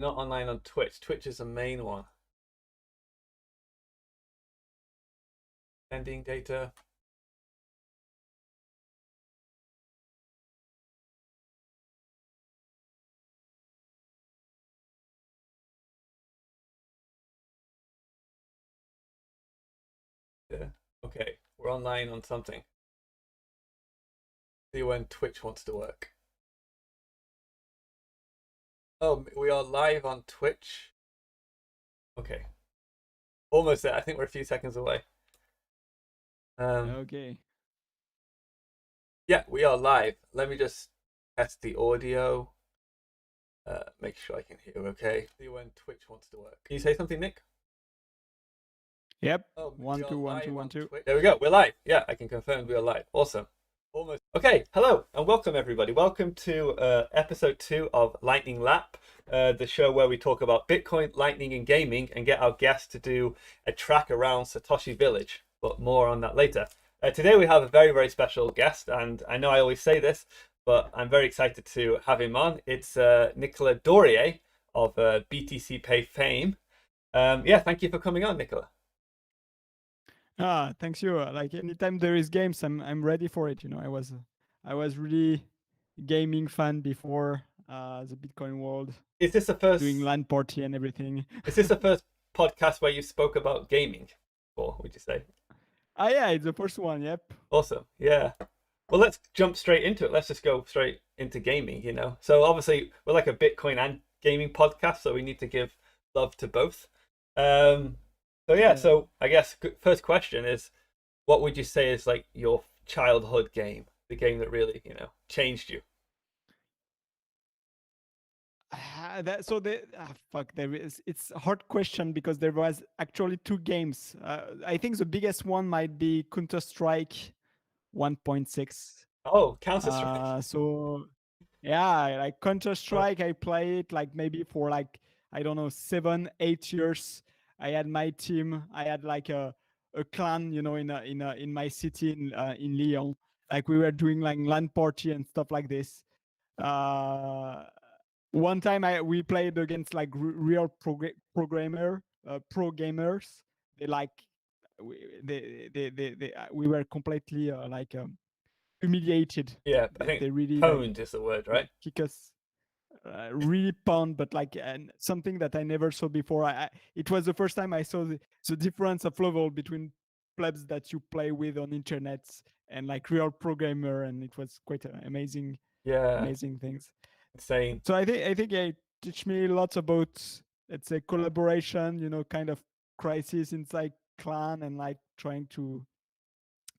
Not online on Twitch. Twitch is the main one. Sending data. Yeah. Okay, we're online on something. See when Twitch wants to work. Oh, we are live on Twitch. Okay. Almost there. I think we're a few seconds away. Okay. Yeah, we are live. Let me just test the audio. Make sure I can hear okay. See when Twitch wants to work. Can you say something, Nick? Yep. Oh, 1 2 1 2 1 2. There we go. We're live. Yeah, I can confirm we are live. Awesome. Almost. Okay. Hello and welcome everybody. Welcome to episode 2 of Lightning Lap, the show where we talk about Bitcoin, Lightning, and gaming, and get our guests to do a track around Satoshi Village. But more on that later. Today we have a very, very special guest, and I know I always say this, but I'm very excited to have him on. It's Nicola Dorier of BTC Pay fame. Yeah, thank you for coming on, Nicola. Thanks you. Like anytime there is games, I'm ready for it. You know, I was really gaming fan before the Bitcoin world. Is this the first doing LAN party and everything? Is this the first podcast where you spoke about gaming? Or would you say? Yeah, it's the first one. Yep. Awesome. Yeah. Well, let's jump straight into it. Let's just go straight into gaming. You know, so obviously we're like a Bitcoin and gaming podcast, so we need to give love to both. So yeah, so I guess first question is, what would you say is like your childhood game, the game that really, you know, changed you? It's a hard question because there was actually 2 games. I think the biggest one might be Counter-Strike 1.6. Oh, Counter-Strike. So yeah, like Counter-Strike, I play it like maybe for like, I don't know, 7-8 years. I had my team. I had like a clan, you know, in my city in Lyon. Like we were doing like LAN party and stuff like this. One time we played against like real pro gamers. They like we were completely humiliated. Yeah, I think They really pwned is the word, right? kick us. Really pound, but like something that I never saw before. It was the first time I saw the difference of level between plebs that you play with on internet and like real programmer, and it was quite amazing. Yeah, amazing things. Insane. So I think it teach me lots about, let's say, collaboration. You know, kind of crisis inside clan, and like trying to,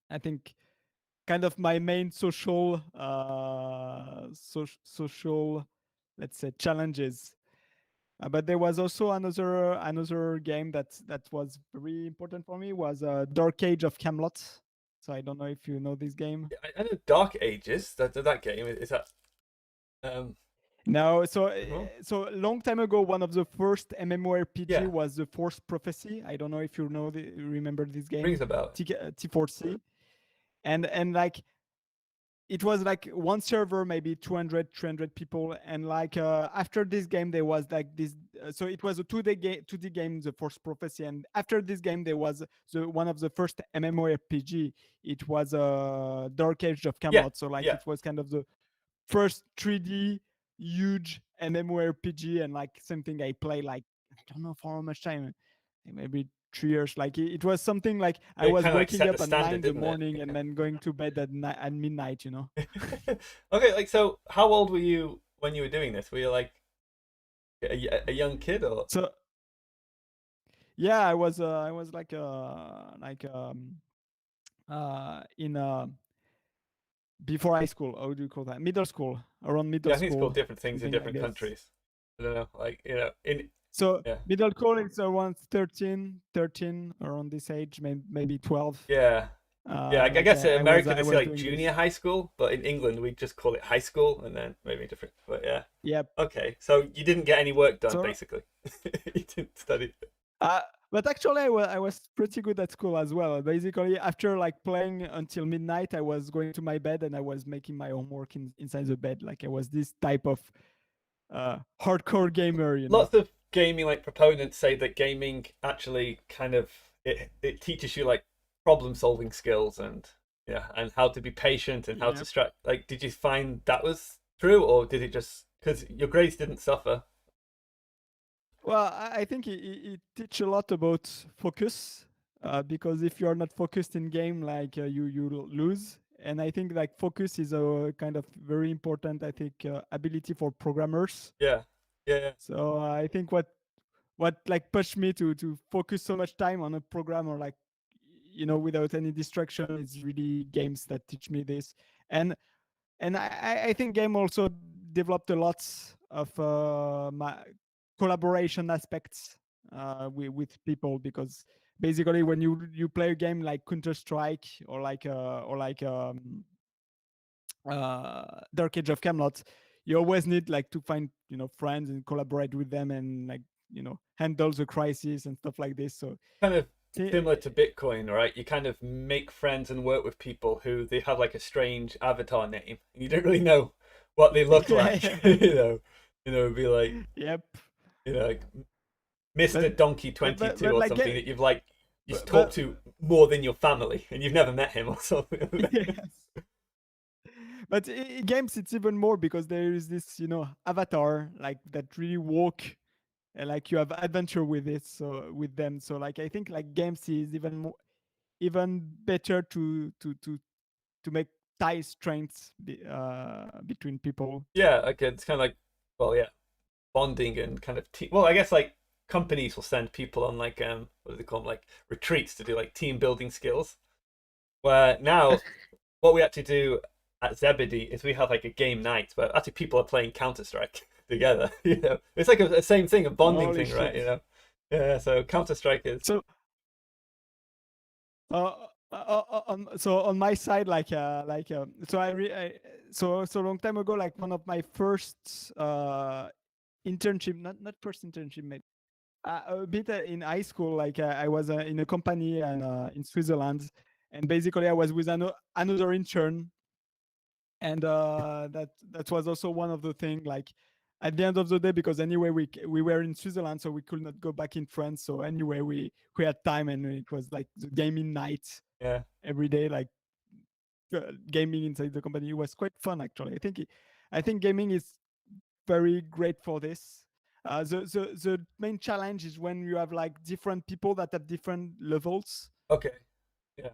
I think, kind of my main social social, let's say, challenges. But there was also another game that was very important for me, was Dark Age of Camelot. So I don't know if you know this game. I know Dark Ages. That game is that. No, so a long time ago, one of the first MMORPG was the Force Prophecy. I don't know if you remember this game. Rings a bell. T4C, and like it was like one server, maybe 200, 300 people, and like after this game there was like this. So it was a 2D game, the Force Prophecy, and after this game there was one of the first MMORPG. It was Dark Age of Camelot. So like it was kind of the first 3D huge MMORPG, and like something I play like, I don't know for how much time, maybe 3 years. Like it was something like I was waking up at 9 in the morning and then going to bed at midnight, you know. Okay, like, so how old were you when you were doing this? Were you like a young kid, or? So yeah, I was like in before high school. How do you call that? Middle school, around middle school. I think it's called different things in different countries. I don't know, like, you know, middle school, it's around 13 around this age, maybe 12. I guess in America they say like junior high school, but in England we just call it high school, and then maybe different. But yeah. Yep. Okay, so you didn't get any work done, basically. You didn't study. But actually, I was pretty good at school as well. Basically, after like playing until midnight, I was going to my bed and I was making my homework inside the bed. Like I was this type of hardcore gamer, Lots of gaming like proponents say that gaming actually kind of it teaches you like problem solving skills and yeah, and how to be patient and how to Yeah. strat. Like, did you find that was true, or did it just because your grades didn't suffer? Well, I think it teach a lot about focus, because if you are not focused in game, like you lose. And I think like focus is a kind of very important, I think, ability for programmers. Yeah, yeah, So I think what like pushed me to focus so much time on a program, or like, without any distraction, is really games that teach me this. And I think game also developed a lot of my collaboration aspects with people, because basically when you play a game like Counter Strike, or like Dark Age of Camelot, you always need like to find friends and collaborate with them, and like handle the crisis and stuff like this. So kind of thi- similar to Bitcoin, right? You kind of make friends and work with people who they have like a strange avatar name, and you don't really know what they look like. yeah, It'd be like yep. like Mr. But Donkey but but 22 but or like something that you've like you talk but to more than your family, and you've never met him or something. yes. But in games it's even more, because there is this avatar like that really walk, and like you have adventure with it, so with them. So like I think like games is even better to make tie strengths between people. Yeah, like it's kind of like well, yeah, bonding and kind of well, I guess like companies will send people on like what do they call them, like retreats to do like team building skills. Where now what we actually do at Zebedee is we have like a game night where actually people are playing Counter Strike together. It's like a same thing, a bonding Holy thing, right? shit. Yeah. So Counter Strike is So on my side, so so long time ago, like one of my first internship, not first internship, maybe a bit in high school. Like I was in a company and in Switzerland, and basically I was with another intern, and that was also one of the thing, like at the end of the day, because anyway we were in Switzerland, so we could not go back in France. So anyway we had time, and it was like the gaming night yeah. every day, like gaming inside the company. It was quite fun, actually. I think gaming is very great for this. The main challenge is when you have like different people that have different levels. Okay. Yeah.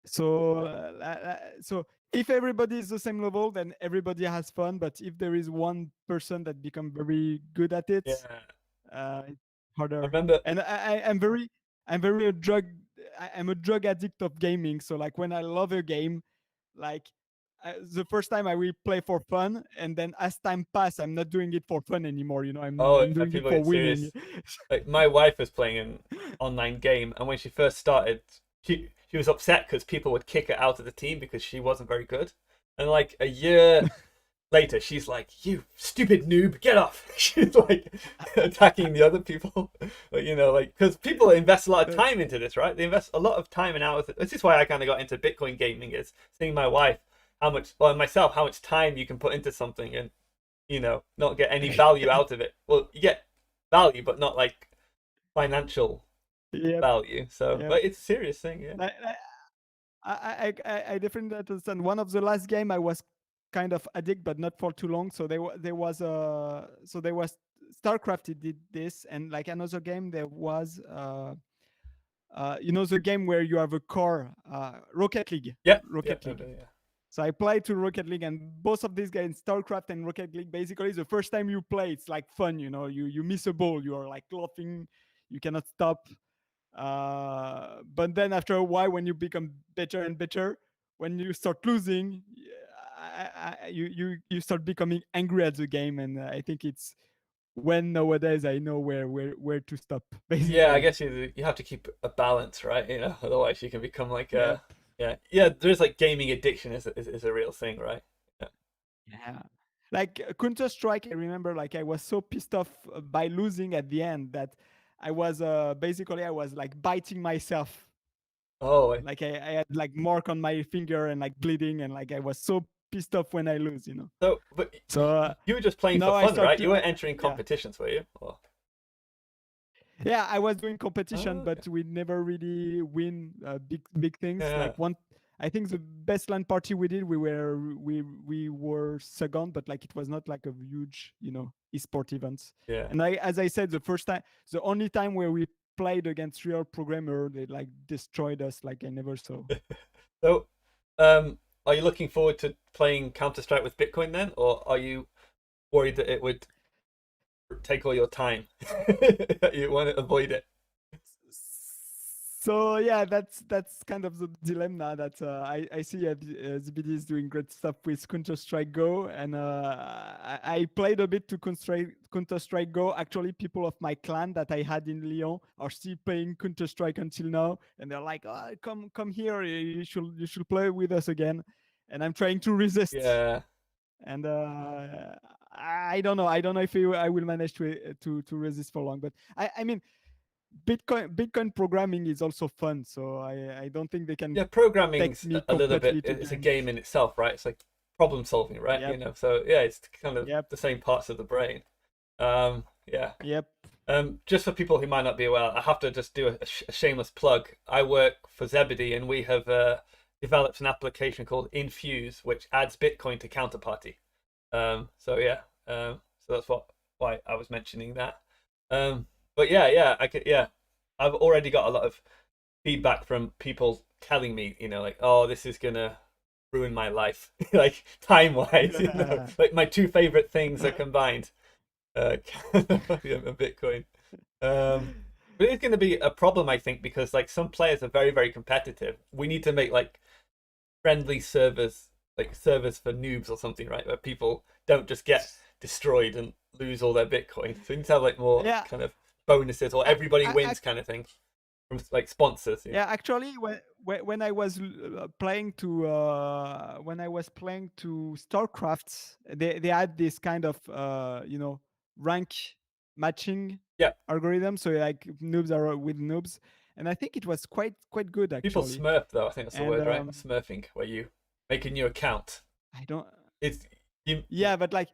So if everybody is the same level, then everybody has fun. But if there is one person that become very good at it, Yeah. it's I harder. remember. And I'm very I'm a drug addict of gaming. So like when I love a game, like the first time I will play for fun, and then as time pass, I'm not doing it for fun anymore. Oh, I'm doing it people for get winning. serious. Like my wife was playing an online game, and when she first started, she was upset because people would kick her out of the team because she wasn't very good. And like a year later, she's like, "You stupid noob, get off!" She's like attacking the other people, like because people invest a lot of time into this, right? They invest a lot of time and hours. This is why I kind of got into Bitcoin gaming, is seeing my wife myself how much time you can put into something and not get any value out of it. Well, you get value, but not like financial Yep, value. So, yep. but it's a serious thing, yeah. I definitely understand. One of the last game I was kind of addict, but not for too long. So there was StarCraft. It did this, and like another game there was the game where you have a car, Rocket League. Yeah, yeah, Rocket no, League. no, yeah. So I played to Rocket League, and both of these games, StarCraft and Rocket League, basically the first time you play, it's like fun. You miss a ball, you are like laughing, you cannot stop. But then after a while, when you become better and better, when you start losing, you start becoming angry at the game, and I think it's when nowadays I know where to stop, Yeah, I basically. guess you have to keep a balance, right? Otherwise you can become like Yep. a yeah. There's like gaming addiction is a real thing, right? Yeah. Yeah. Like Counter Strike, I remember like I was so pissed off by losing at the end that I was basically I was like biting myself. Oh, Like I had like mark on my finger and like bleeding, and like I was so pissed off when I lose, you know. So, but So you were just playing now for I fun, start right? to, You weren't entering yeah. competitions, were you? Or... Yeah, I was doing competition, Oh, but we never really win big things. yeah. Like I think the best LAN party we did, we were second, but like it was not like a huge, you know, esport event. Yeah. And as I said, the only time where we played against real programmer, they like destroyed us like I never saw. So, are you looking forward to playing Counter-Strike with Bitcoin then, or are you worried that it would take all your time? You want to avoid it. So yeah, that's kind of the dilemma that I see ZBD is doing great stuff with Counter-Strike Go, and I played a bit to Counter-Strike Go. Actually, people of my clan that I had in Lyon are still playing Counter-Strike until now, and they're like, "Oh, come here, you should play with us again," and I'm trying to resist. Yeah. And I don't know. I don't know if I will manage to resist for long, but I mean. Bitcoin programming is also fun, so I don't think they can. Yeah, programming's take me a little bit. completely to It's a games. game in itself, right? It's like problem solving, right? Yep. You know, so yeah, it's kind of Yep. the same parts of the brain. Yeah. Yep. Just for people who might not be aware, I have to just do a shameless plug. I work for Zebedee, and we have developed an application called Infuse, which adds Bitcoin to Counterparty. So yeah, so that's why I was mentioning that. But yeah, I've already got a lot of feedback from people telling me, you know, like, oh, this is gonna ruin my life, like time-wise, you know, like my two favorite things are combined, and Bitcoin. But it's going to be a problem, I think, because like some players are very, very competitive. We need to make like friendly servers, like servers for noobs or something, right? Where people don't just get destroyed and lose all their Bitcoin. So we need to have like more kind of bonuses or everybody wins kind of thing from like sponsors. Yeah, actually, when I was playing to StarCraft, they had this kind of you know, rank matching algorithm. So like noobs are with noobs, and I think it was quite good actually. People smurf though. I think that's the word, right? Smurfing, where you make a new account. I don't. It's yeah, but like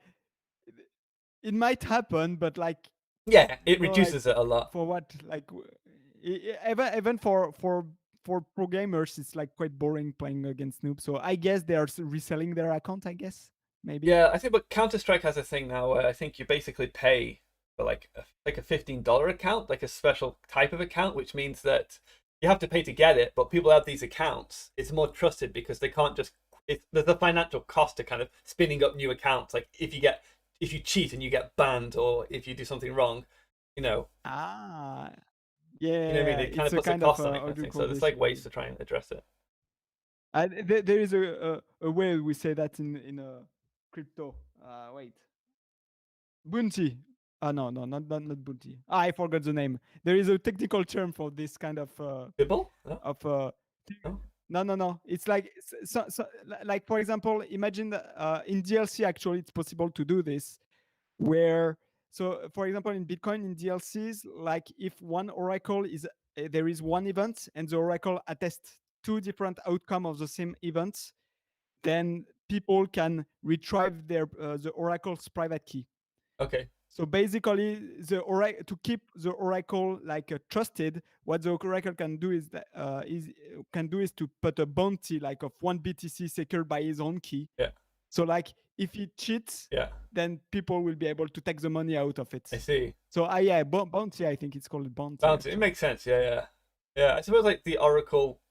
it might happen, but like yeah, it reduces it a lot. For what, like even for pro gamers, it's like quite boring playing against noobs. So I guess they are reselling their account. I guess maybe. Yeah, I think, but Counter-Strike has a thing now where I think you basically pay for like a $15 account, like a special type of account, which means that you have to pay to get it. But people have these accounts. It's more trusted because they can't just. There's a financial cost to kind of spinning up new accounts. Like if you cheat and you get banned, or if you do something wrong, you know. Yeah, you know what I mean? It kind of puts a cost on it, I think. So there's like ways to try and address it. There is a way we say that in crypto. Wait, bounty. No, not bounty. I forgot the name. There is a technical term for this kind of Bibble? No. It's like like for example, imagine in DLC actually it's possible to do this, where so for example in Bitcoin in DLCs, like if one oracle is there is one event and the oracle attests two different outcomes of the same event, then people can retrieve their the oracle's private key. Okay. So basically, to keep the oracle like trusted, what the oracle can do is to put a bounty like of 1 BTC secured by his own key. Yeah. So like if he cheats, then people will be able to take the money out of it. I see. So bounty. I think it's called bounty. Bounty. It makes sense. Yeah. I suppose like the oracle.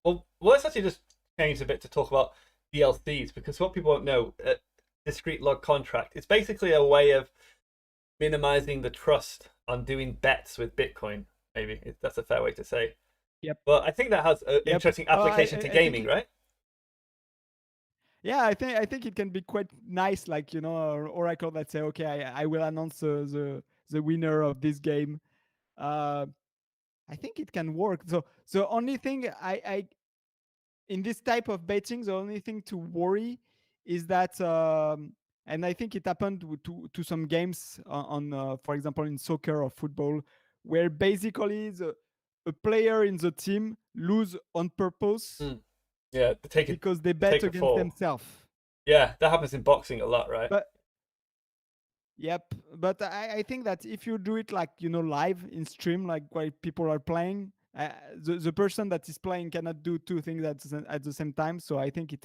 Well, let's actually just change a bit to talk about DLCs, because what people don't know. Discrete log contract. It's basically a way of minimizing the trust on doing bets with Bitcoin. Maybe that's a fair way to say. Yep. But I think that has an interesting application to gaming, right? Yeah, I think it can be quite nice, like, you know, oracle that say, okay, I will announce the winner of this game. I think it can work. So the only thing I in this type of betting, the only thing to worry is that, and I think it happened to some games on for example, in soccer or football, where basically a player in the team lose on purpose. Yeah, because they bet against themselves. Yeah, that happens in boxing a lot, right? But yep, but I think that if you do it like live in stream, like while people are playing, the person that is playing cannot do two things at the same time. So I think it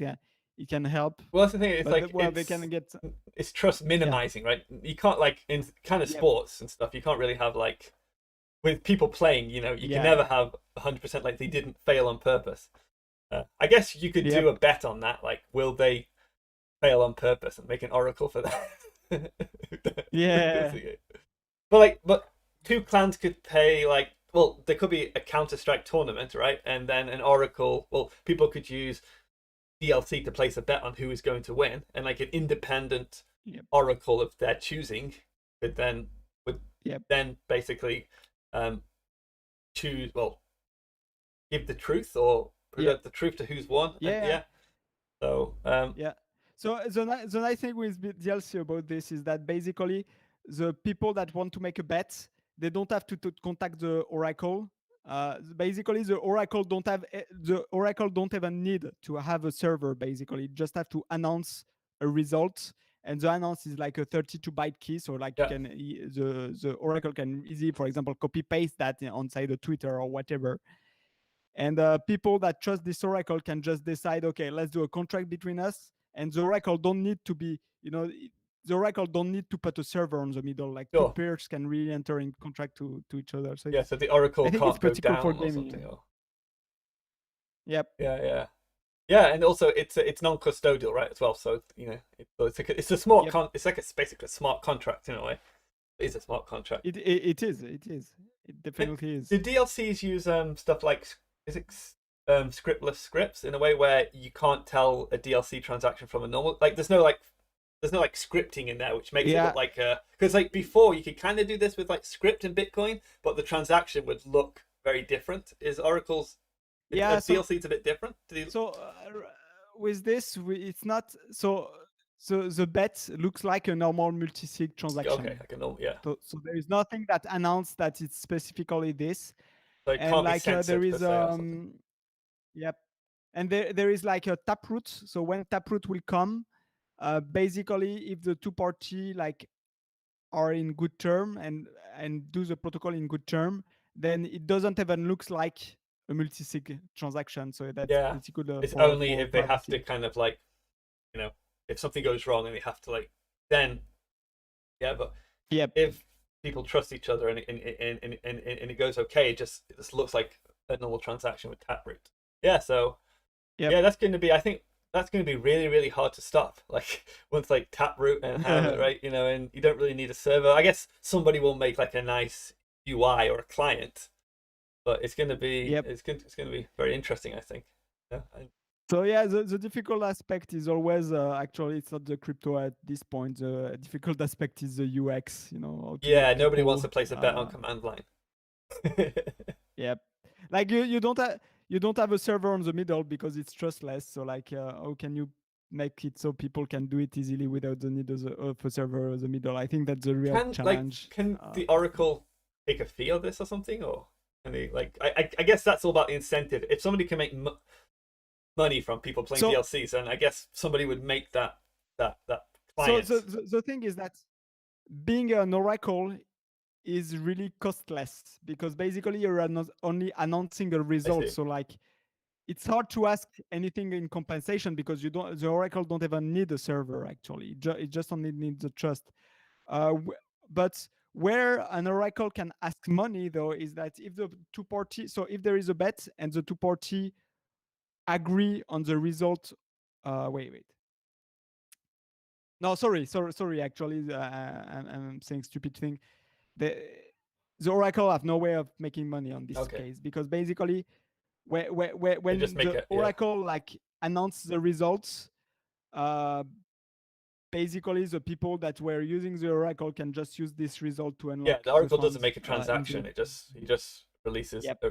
can help. Well, that's the thing. It's But like well, they can get it's trust yeah minimizing, right? You can't like in kind of yep sports and stuff. You can't really have like with people playing. You can yeah never have 100% like they didn't fail on purpose. I guess you could do yep a bet on that. Like, will they fail on purpose and make an oracle for that? yeah But two clans could pay like, well, there could be a Counter-Strike tournament, right? And then an oracle. Well, people could use DLC to place a bet on who is going to win, and like an independent yep oracle of their choosing would yep then basically um choose, well, give the truth or yeah present the truth to who's won. And yeah yeah, so yeah. So the nice thing with DLC about this is that basically the people that want to make a bet, they don't have to contact the oracle. Basically, the oracle don't even need to have a server. Basically, just have to announce a result, and the announce is like a 32-byte key. So like yeah, the oracle can easily, for example, copy paste that on side the Twitter or whatever. And people that trust this oracle can just decide, okay, let's do a contract between us. And the oracle don't need to be, the oracle don't need to put a server on the middle. Like two sure, pairs can really enter in contract to each other. So yeah. it's, So the oracle I think it's can't go pretty cool for down or gaming. something. Or Yep. yeah. Yeah, and also it's non-custodial, right, as well. So it's a smart Yep. it's like it's basically a smart contract in a way. It is a smart contract. It is. It is. It And definitely is. do DLCs use stuff like is it scriptless scripts in a way where you can't tell a DLC transaction from a normal, like there's no like scripting in there, which makes it Yeah. look like because like before you could kind of do this with like script in Bitcoin, but the transaction would look very different. Is Oracle's Yeah. So DLC's a bit different? with this, it's not so. So the bet looks like a normal multi-sig transaction. Okay, like a normal, yeah. So there is nothing that announced that it's specifically this. So it And can't be like there censored per is se or something. yep, and there is like a taproot. So when taproot will come, basically if the two party like are in good term and do the protocol in good term, then it doesn't even looks like a multi-sig transaction. So that's Yeah, pretty good it's for only if they have privacy. to kind of like, if something goes wrong and they have to like, then yeah. But Yep. if people trust each other and it goes okay, it just looks like a normal transaction with Taproot. Yeah, so Yep. yeah, that's going to be, I think that's going to be really, really hard to stop. Like once like Taproot and have it right, and you don't really need a server. I guess somebody will make like a nice UI or a client, but it's going to be Yep. it's going to be very interesting, I think. Yeah. So yeah, the difficult aspect is always actually it's not the crypto at this point. The difficult aspect is the UX. How to Yeah, make nobody wants people. to place a bet on command line. Yep. Like you don't have a server on the middle because it's trustless. So like how can you make it so people can do it easily without the need of a server in the middle? I think that's the real challenge. Can the Oracle take a fee of this or something, or can they like? I guess that's all about the incentive. If somebody can make money from people playing So DLCs, then I guess somebody would make that so client. the thing is that being an oracle is really costless because basically you're only announcing a I result. see. So like it's hard to ask anything in compensation because the oracle don't even need a server actually. It just only needs the trust. But where an oracle can ask money though is that if the two party, so if there is a bet and the two party agree on the result. Wait. No, sorry. Actually, I'm saying stupid thing. The the oracle have no way of making money on this Okay. case because basically, They just when make the it. Yeah. oracle like announce the results, uh, basically the people that were using the oracle can just use this result to Yeah. unlock The the Oracle doesn't funds. make a transaction. He just releases Yep.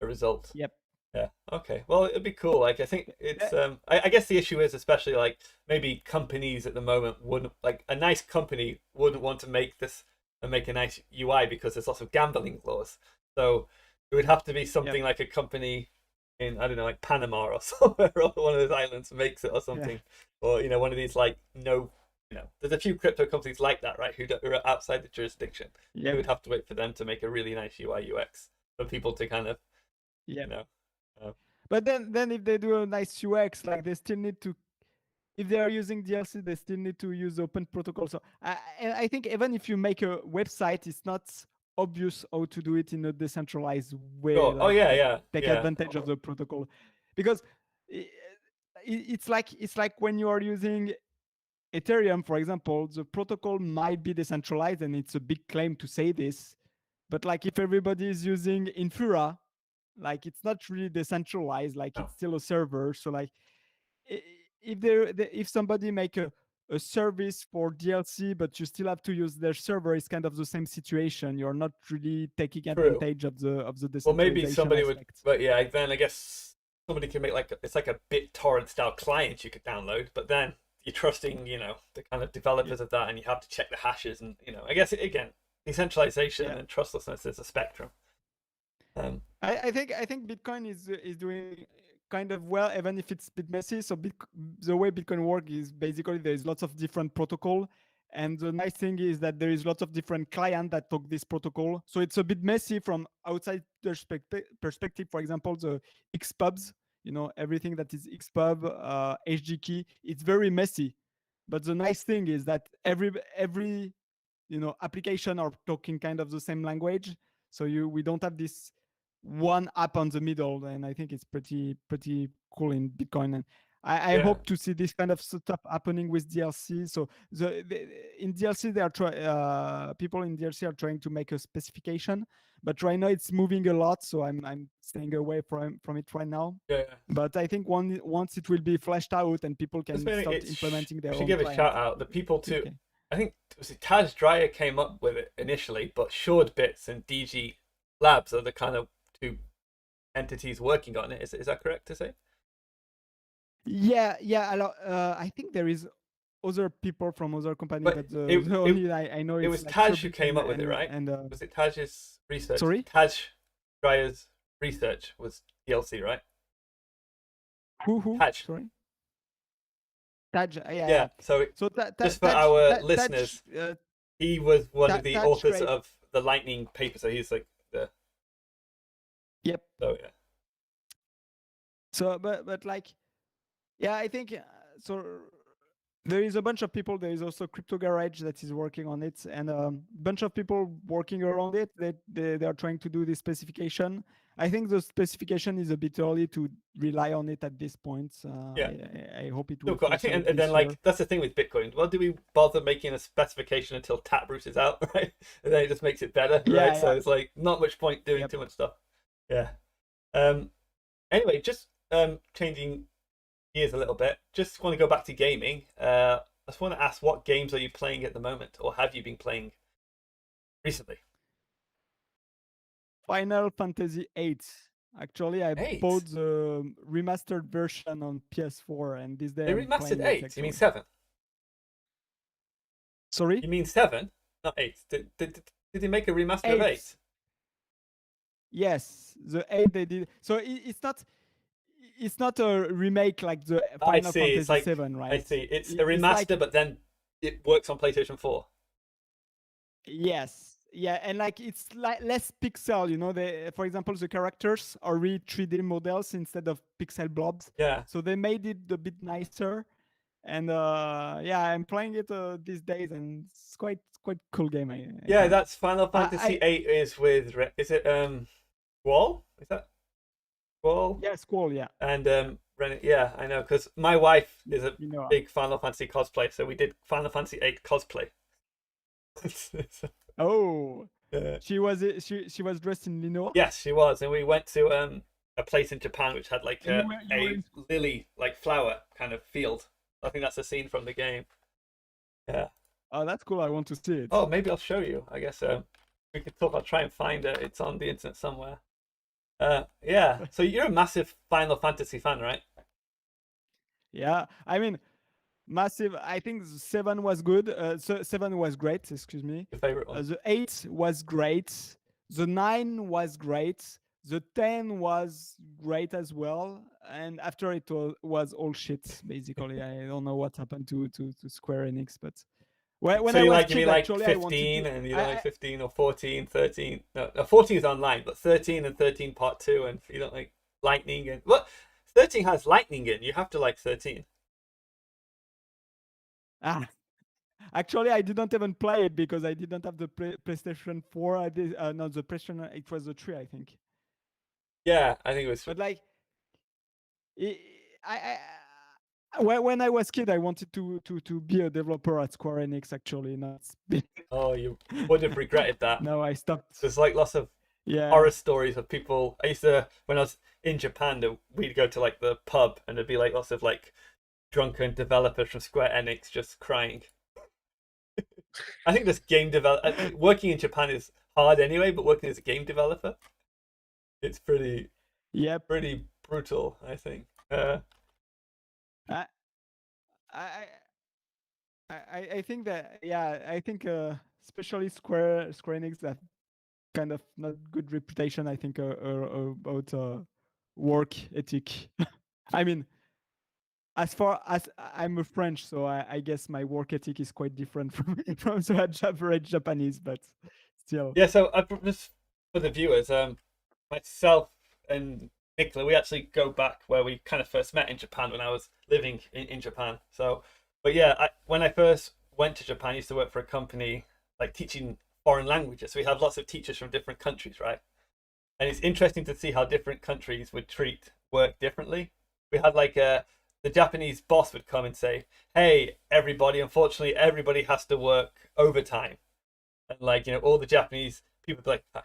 a result. Yep. Yeah. Okay. Well, it'd be cool. Like, I think it's. I guess the issue is especially like maybe companies at the moment wouldn't like a nice company wouldn't want to make this and make a nice UI because there's lots of gambling laws. So it would have to be something like a company in, I don't know, like Panama or somewhere, or one of those islands makes it or something, or one of these like there's a few crypto companies like that, right? Who are outside the jurisdiction. Yeah. You would have to wait for them to make a really nice UI UX for people to kind of, Yeah. you know. But then if they do a nice UX, like they still need to, if they are using DLC, they still need to use open protocol. So I think even if you make a website, it's not obvious how to do it in a decentralized way. Sure. Oh yeah, take yeah. advantage of the protocol, because it's like when you are using Ethereum, for example, the protocol might be decentralized, and it's a big claim to say this. But like if everybody is using Infura, like it's not really decentralized. Like No. it's still a server. So like if somebody make a service for DLC, but you still have to use their server, it's kind of the same situation. You're not really taking advantage of the decentralization. Well, maybe somebody aspect. but yeah, then I guess somebody can make it's like a BitTorrent style client you could download, but then you're trusting, the kind of developers of that, and you have to check the hashes, and I guess again, decentralization and trustlessness is a spectrum. I think Bitcoin is doing kind of well, even if it's a bit messy. So the way Bitcoin works is basically there's lots of different protocol, and the nice thing is that there is lots of different clients that talk this protocol. So it's a bit messy from outside perspective. For example, the Xpubs, everything that is Xpub, HGKey, it's very messy. But the nice thing is that every application are talking kind of the same language. So we don't have this one app on the middle, and I think it's pretty cool in Bitcoin. And I hope to see this kind of stuff happening with DLC. So in DLC, people in DLC are trying to make a specification, but right now it's moving a lot. So I'm staying away from it right now. Yeah. But I think once it will be fleshed out and people can start implementing their own. We should give a shout out the people too. I think Taj Dreyer came up with it initially, but SuredBits and DG Labs are the kind of two entities working on it. Is that correct to say? Yeah. I think there is other people from other companies, but the only I know it was Taj who came up with it, right? And was it Taj's research? Sorry, Taj Dreyer's research was DLC, right? Who? Taj. Sorry. Taj, yeah. So just for our listeners, he was one of the authors of the Lightning paper. So he's like the. Yep. So yeah. So but like, yeah, I think so. There is a bunch of people. There is also Crypto Garage that is working on it, and a bunch of people working around it. They are trying to do this specification. I think the specification is a bit early to rely on it at this point. I hope it will. Cool. I think, and then like that's the thing with Bitcoin. Well, do we bother making a specification until Taproot is out, right? And then it just makes it better, right? So it's like not much point doing too much stuff. Yeah. Anyway, just changing gears a little bit. Just want to go back to gaming. I just want to ask, what games are you playing at the moment, or have you been playing recently? Final Fantasy VIII. Actually, I bought the remastered version on PS4, and this day they remastered 8. You mean 7? Sorry? You mean 7, not 8? Did they make a remaster of 8? Yes, the 8 they did. So it's not a remake like the Final Fantasy 7, right? I see. It's a remaster, but then it works on PlayStation 4. Yes. Yeah, and like it's like less pixel, for example, the characters are really 3D models instead of pixel blobs. Yeah. So they made it a bit nicer. And I'm playing it these days, and it's quite cool game. That's Final Fantasy VIII is with, is it Squall? Is that Squall? Yeah, Squall, yeah. And yeah, I know, because my wife is a big Final Fantasy cosplay, so we did Final Fantasy VIII cosplay. Oh, she was dressed in lino. Yes, she was, and we went to a place in Japan which had like a lily, like flower kind of field. I think that's a scene from the game. Yeah. Oh, that's cool. I want to see it. Oh, maybe I'll show you. I guess we could talk. I'll try and find it. It's on the internet somewhere. Yeah. So you're a massive Final Fantasy fan, right? Yeah, I mean, massive. I think 7 was good. 7 was great. Excuse me. Your favorite one? The 8 was great. The 9 was great. The 10 was great as well, and after it was all shit. Basically, I don't know what happened to Square Enix, but when So I was you mean kid, like actually, I wanted 15 to. and you don't like 15 or 14, 13? No, 14 is online, but 13 and 13 part 2 and you don't like Lightning and what? 13 has Lightning in. You have to like 13. Ah, actually, I didn't even play it because I didn't have the PlayStation 4. I did not the PlayStation. It was the 3, I think. Yeah, I think it was. But like, I, when I was kid, I wanted to be a developer at Square Enix. Actually, not. Oh, you would have regretted that. No, I stopped. There's like lots of Yeah. horror stories of people. I used to, when I was in Japan, we'd go to like the pub and there'd be like lots of like drunken developers from Square Enix just crying. I think this game develop working in Japan is hard anyway, but working as a game developer, it's Yep. pretty brutal, I think. I I I think that, yeah, I think especially Square Enix that kind of not good reputation. I think about work ethic. I mean, as far as I'm a French, so I guess my work ethic is quite different from the average Japanese, but still. Yeah, so I just for the viewers, myself and Nicola, we actually go back where we kind of first met in Japan when I was living in Japan. So, but yeah, when I first went to Japan, I used to work for a company like teaching foreign languages. So we have lots of teachers from different countries, right? And it's interesting to see how different countries would treat work differently. We had like the Japanese boss would come and say, "Hey, everybody, unfortunately, everybody has to work overtime." And like all the Japanese people would be like, "Ah,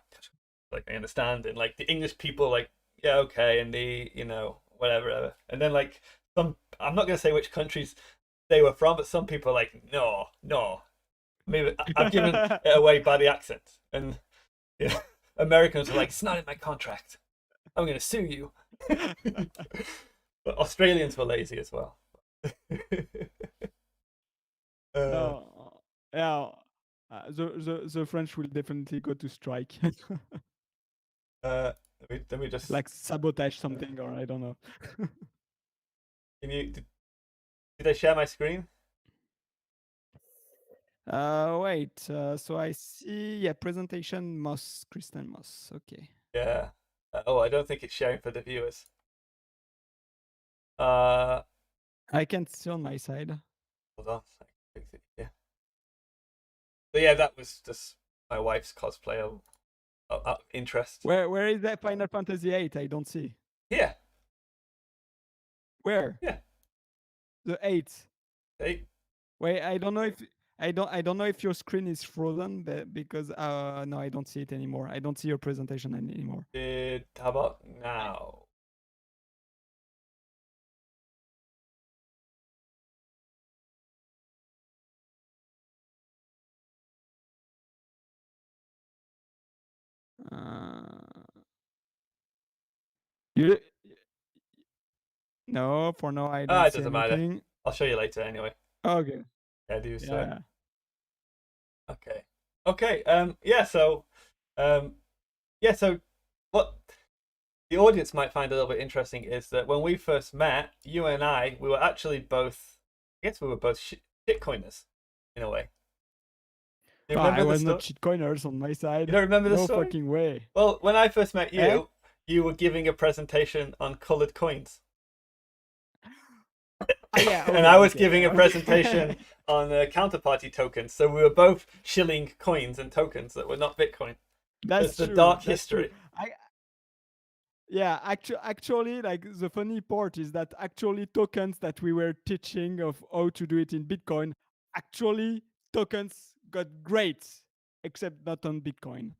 like I understand," and like the English people like, "Yeah, okay," and the whatever. And then like I'm not gonna say which countries they were from, but some people are like, "No, no." Maybe I've given it away by the accent, and Americans are like, "It's not in my contract. I'm gonna sue you." But Australians were lazy as well. No, yeah, the French will definitely go to strike, Let me just. like sabotage something, or I don't know. Can you? Did I share my screen? Wait. So I see. Yeah, presentation Moss, Kristen Moss. Okay. Yeah. Oh, I don't think it's sharing for the viewers. Uh, I can see on my side. hold on. Yeah. But yeah, that was just my wife's cosplay of interest. Where is that Final Fantasy VIII? I don't see. Yeah. Where? Yeah. The 8. Hey, Wait, I don't know if your screen is frozen, because no, I don't see it anymore. I don't see your presentation anymore. how about now? Uh, you No, for now I don't It see doesn't matter. anything. I'll show you later anyway. Okay. Yeah, do so. Yeah. Okay. Okay. Yeah. So. Yeah. So, what the audience might find a little bit interesting is that when we first met, you and I, we were actually both. I guess we were both shitcoiners, in a way. Do you I remember the was not story? shitcoiners on my side. You don't remember the No story? fucking way. Well, when I first met you, Eh? you were giving a presentation on colored coins. Yeah. And Okay, I was okay, giving a okay. presentation on counterparty tokens. So we were both shilling coins and tokens that were not Bitcoin. That's It's the true. dark That's true. history. Yeah, actually, like the funny part is that actually tokens that we were teaching of how to do it in Bitcoin, actually tokens got great, except not on Bitcoin.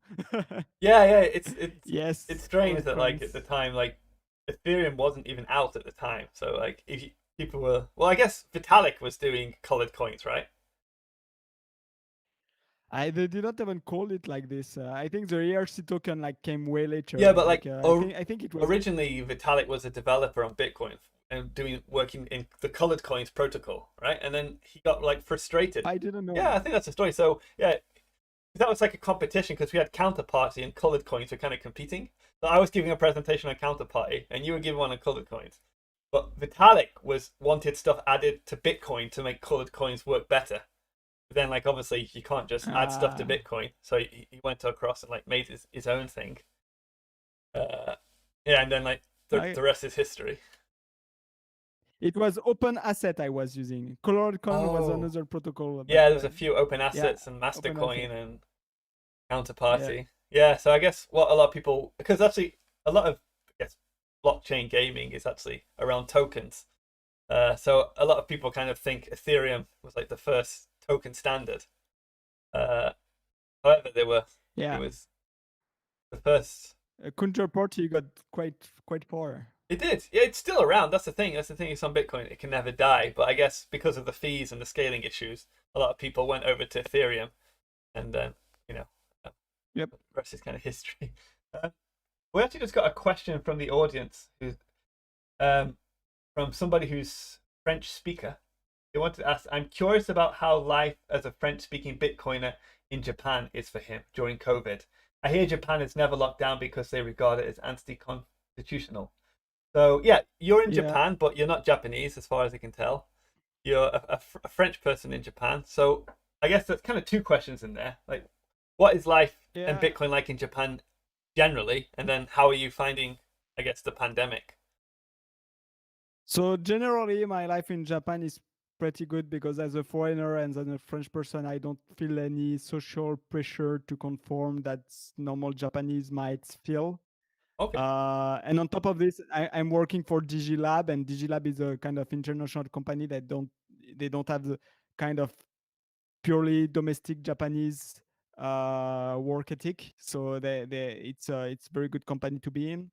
Yeah. Yes, It's strange colored that like at coins. the time like Ethereum wasn't even out at the time. So like if people were I guess Vitalik was doing colored coins, right? They did not even call it like this. I think the ERC token like came way Yeah, later. but Like like I think it was. originally Vitalik was a developer on Bitcoin and working in the colored coins protocol, right? And then he got like frustrated. I didn't know Yeah, I that. think that's the story. So yeah, that was like a competition because we had counterparty and colored coins were kind of competing. So I was giving a presentation on counterparty and you were giving one on colored coins. But Vitalik wanted stuff added to Bitcoin to make colored coins work better. But then like obviously you can't just add stuff to Bitcoin. So he went across and like made his own thing. Yeah, and then like the rest is history. It was open asset I was using. Colored coin was Oh. another protocol. Yeah, there's a few open assets yeah, and Mastercoin open asset. and Counterparty. Yeah, so I guess what a lot of people, because actually a lot of I guess blockchain gaming is actually around tokens. So a lot of people kind of think Ethereum was like the first token standard. However, it was the first. Counterparty got quite far. It did. Yeah, it's still around. That's the thing. That's the thing. It's on Bitcoin. It can never die. But I guess because of the fees and the scaling issues, a lot of people went over to Ethereum, and then Yep. the rest is kind of history. We actually just got a question from the audience, from somebody who's French speaker. They wanted to ask, I'm curious about how life as a French-speaking Bitcoiner in Japan is for him during COVID. I hear Japan is never locked down because they regard it as anti-constitutional. So yeah, you're in Japan, but you're not Japanese as far as I can tell. You're a French person in Japan. So I guess that's kind of two questions in there. Like, what is life and Bitcoin like in Japan generally? And then how are you finding, I guess, the pandemic? So generally, my life in Japan is pretty good because as a foreigner and as a French person, I don't feel any social pressure to conform that normal Japanese might feel. Okay. And on top of this, I'm working for DigiLab, and DigiLab is a kind of international company that they don't have the kind of purely domestic Japanese work ethic. So it's a very good company to be in.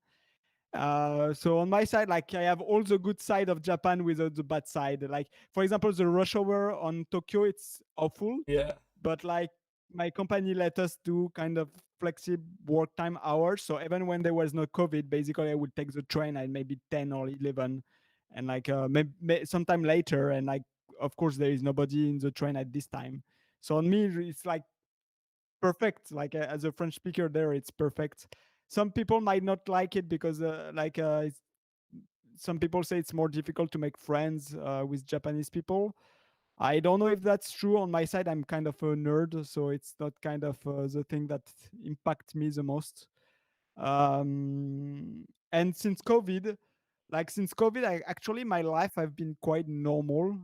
So on my side, like I have all the good side of Japan without the bad side. Like for example, the rush hour on Tokyo, it's awful. Yeah. But like my company let us do kind of flexible work time hours. So even when there was no COVID, basically I would take the train at maybe 10 or 11, and like maybe sometime later, and like of course there is nobody in the train at this time. So on me, it's like perfect. Like as a French speaker there, it's perfect. Some people might not like it because some people say it's more difficult to make friends with Japanese people. I don't know if that's true. On my side, I'm kind of a nerd, so it's not kind of the thing that impacts me the most. And since COVID, actually my life have been quite normal,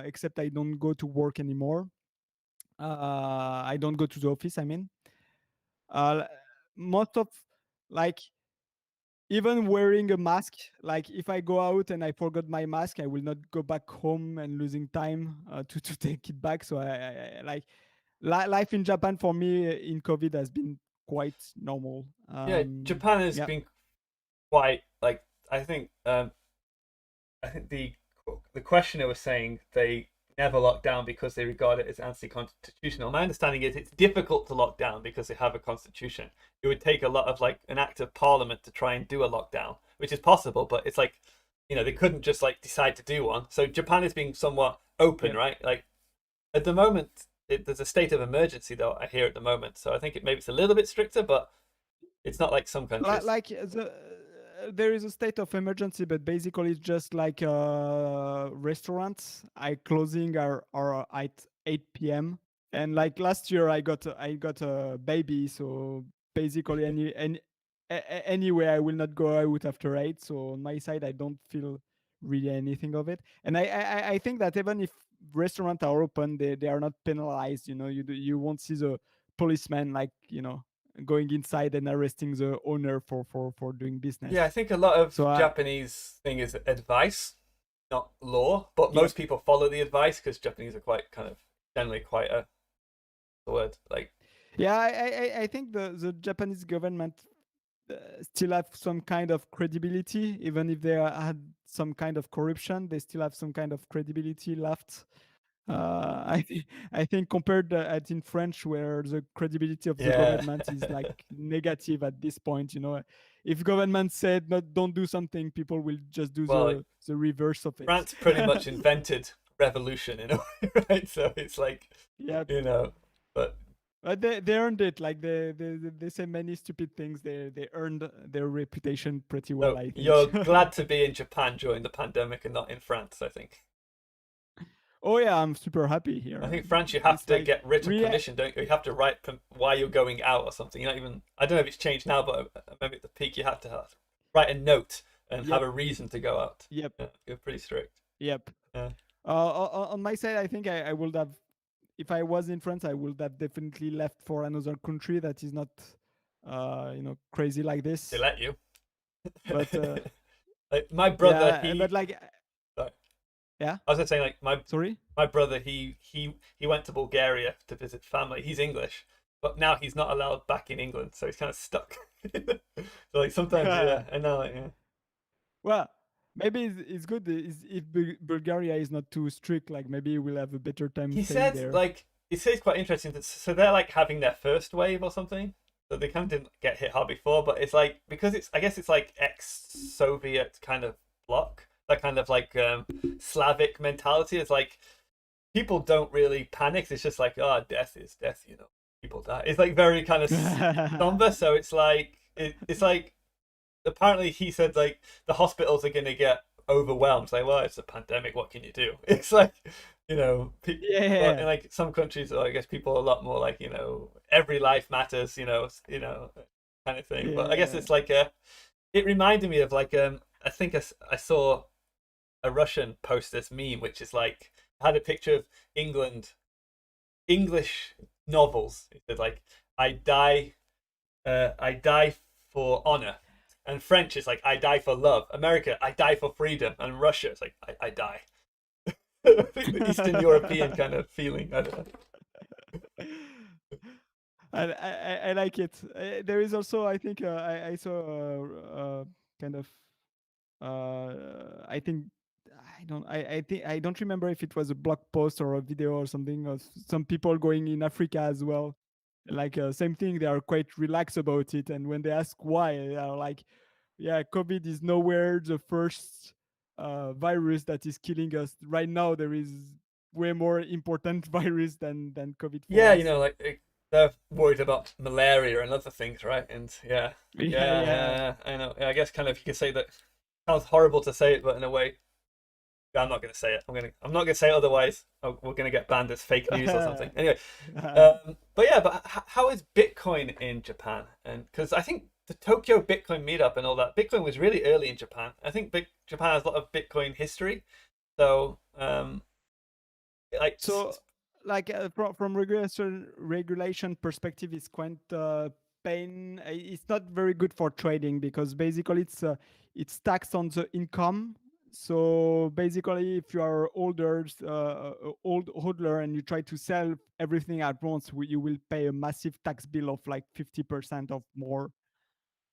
except I don't go to work anymore. I don't go to the office. I mean, uh, most of like even wearing a mask, like if I go out and I forgot my mask, I will not go back home and losing time to take it back. So I like life in Japan for me in COVID has been quite normal. Yeah, Japan has Yeah. been quite like I think the questioner was saying they never lock down because they regard it as anti-constitutional. My understanding is it's difficult to lock down because they have a constitution. It would take a lot of like an act of parliament to try and do a lockdown, which is possible, but it's like they couldn't just like decide to do one. So Japan is being somewhat open, right? Like at the moment, there's a state of emergency though. I hear at the moment, so I think maybe it's a little bit stricter, but it's not like some countries. There is a state of emergency, but basically it's just like restaurants. Closing are at 8 p.m. And like last year, I got a baby, so basically anywhere I will not go out after 8. So on my side, I don't feel really anything of it. And I think that even if restaurants are open, they are not penalized. You won't see the policeman like going inside and arresting the owner for doing business. Yeah, I think a lot of So Japanese thing is advice, not law. But most people follow the advice because Japanese are quite kind of generally quite a word like. Yeah, I think the Japanese government still have some kind of credibility, even if they had some kind of corruption. They still have some kind of credibility left. I think compared at in French, where the credibility of the government is like negative at this point. If government said not don't do something, people will just do the reverse of it. France pretty much invented revolution in a way, right? So it's like yeah, but But they earned it. Like they say many stupid things. They earned their reputation pretty well, So I think. you're glad to be in Japan during the pandemic and not in France, I think. Oh yeah, I'm super happy I here. think France, you have It's to like get written we permission, don't you? You have to write why you're going out or something. You're not even. I don't know if it's changed now, but maybe at the peak you had to write a note and have yep, a reason to go out. yep, Yeah, you're pretty strict. yep. Yeah. On my side, I think I would have, if I was in France, I would have definitely left for another country that is not, crazy like They this. let you. But Like my brother, yeah, but like, sorry, yeah. I was gonna say like Sorry. my brother, he went to Bulgaria to visit family. He's English, but now he's not allowed back in England, so he's kind of stuck. So like sometimes, yeah, I know, like, yeah. Well, maybe it's good if Bulgaria is not too strict. Like maybe we'll have a better time He staying said there. like he says quite interesting that so they're like having their first wave or something. So they kind of didn't get hit hard before, but it's like because it's I guess it's like ex-Soviet kind of bloc, that kind of like Slavic mentality. It's like people don't really panic. It's just like, oh, death is death, you know. People die. It's like very kind of somber. So it's like it's like apparently he said like the hospitals are gonna get overwhelmed. It's like, well, it's a pandemic. What can you do? It's like, you know, but in Yeah, like some countries, I guess people are a lot more like, every life matters. Kind of thing. But I guess yeah. it's like a. It reminded me of like I think I saw a Russian post this meme, which is like had a picture of England, English novels. It said like, I die for honor, and French is like, I die for love. America, I die for freedom, and Russia is like, I die. I think the Eastern European kind of feeling. I don't know. I like it. There is also, I think, I saw kind of, I think, I think I don't remember if it was a blog post or a video or something of some people going in Africa as well. Like same thing, they are quite relaxed about it, and when they ask why, they are like, "Yeah, COVID is nowhere the first virus that is killing us right now. There is way more important virus than COVID for Yeah, us." like they're worried about malaria and other things, right? And yeah, Yeah, yeah, yeah. yeah, yeah, I know. Yeah, I guess kind of you could say that sounds horrible to say it, but in a way, yeah, I'm not going to say it. I'm not going to say it otherwise. We're going to get banned as fake news or something. Anyway, but yeah, but how is Bitcoin in Japan? And because I think the Tokyo Bitcoin meetup and all that, Bitcoin was really early in Japan. I think Japan has a lot of Bitcoin history. So, like, So, like from regulation perspective, it's quite pain. It's not very good for trading because basically it's taxed on the income. So basically, if you are old hodler and you try to sell everything at once, you will pay a massive tax bill of like 50% of more.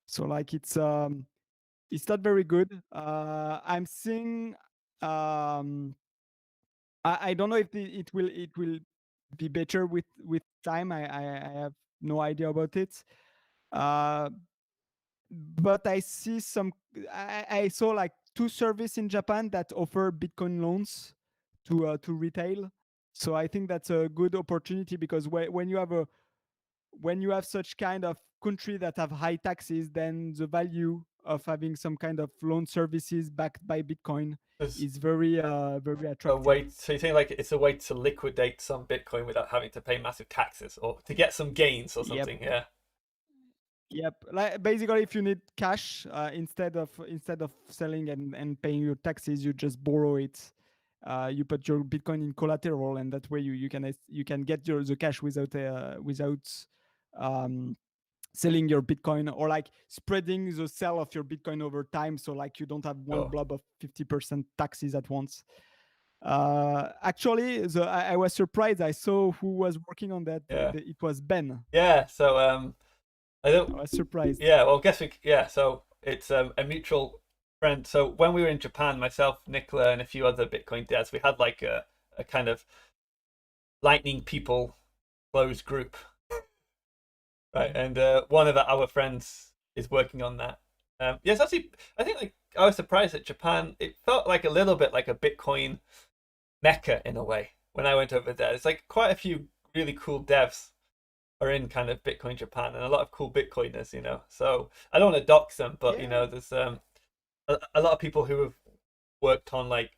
So like it's not very good. I'm seeing um I don't know if it will be better with time. I have no idea about it. Uh, but I see some. I saw like two service in Japan that offer Bitcoin loans to retail. So I think that's a good opportunity because when you have such kind of country that have high taxes, then the value of having some kind of loan services backed by Bitcoin there's is very a attractive. way. So you think like it's a way to liquidate some Bitcoin without having to pay massive taxes or to get some gains or Yep. something. Yeah. Yep. Like basically, if you need cash instead of selling and paying your taxes, you just borrow it. You put your Bitcoin in collateral, and that way you can get the cash without um, selling your Bitcoin or like spreading the sale of your Bitcoin over time. So like you don't have one Sure. blob of 50% taxes at once. Actually, I was surprised. I saw who was working on that. Yeah. It was Ben. Yeah. So I don't. I was surprised. Yeah. Well, guess we. Yeah. So it's a mutual friend. So when we were in Japan, myself, Nicola, and a few other Bitcoin devs, we had like a kind of Lightning people closed group, right? And one of our friends is working on that. Yes, actually, I think like I was surprised that Japan. It felt like a little bit like a Bitcoin mecca in a way when I went over there. It's like quite a few really cool devs. are in kind of Bitcoin Japan, and a lot of cool Bitcoiners, you know. So I don't want to dox them, but you know, Yeah. there's a lot of people who have worked on like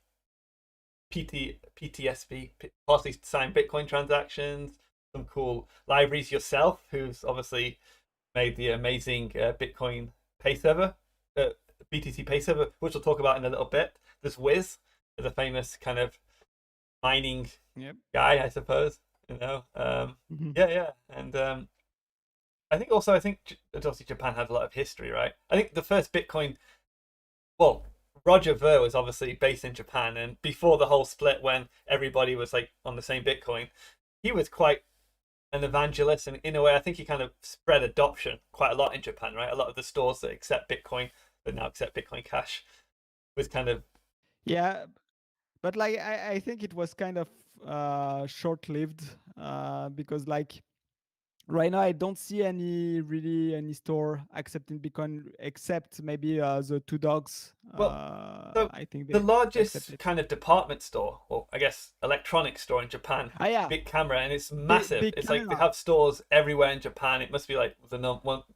PTSB, partially signed Bitcoin transactions, some cool libraries yourself, who's obviously made the amazing Bitcoin Pay server, uh, BTC Pay server, which we'll talk about in a little bit. There's Wiz, the famous kind of mining Yep. guy, I suppose. You know, yeah, and I think obviously Japan has a lot of history, right? I think the first Bitcoin, well, Roger Ver was obviously based in Japan, and before the whole split, when everybody was like on the same Bitcoin, he was quite an evangelist, and in a way, I think he kind of spread adoption quite a lot in Japan, right? A lot of the stores that accept Bitcoin, that now accept Bitcoin Cash, was kind of Yeah, but like I think it was kind of short-lived because like right now I don't see any store accepting Bitcoin except maybe the two dogs. well. So I think the they accept largest it. kind of department store, or I guess electronics store in Japan, Ah yeah, Big Camera, and it's massive. big It's like they camera. have stores everywhere in Japan. It must be like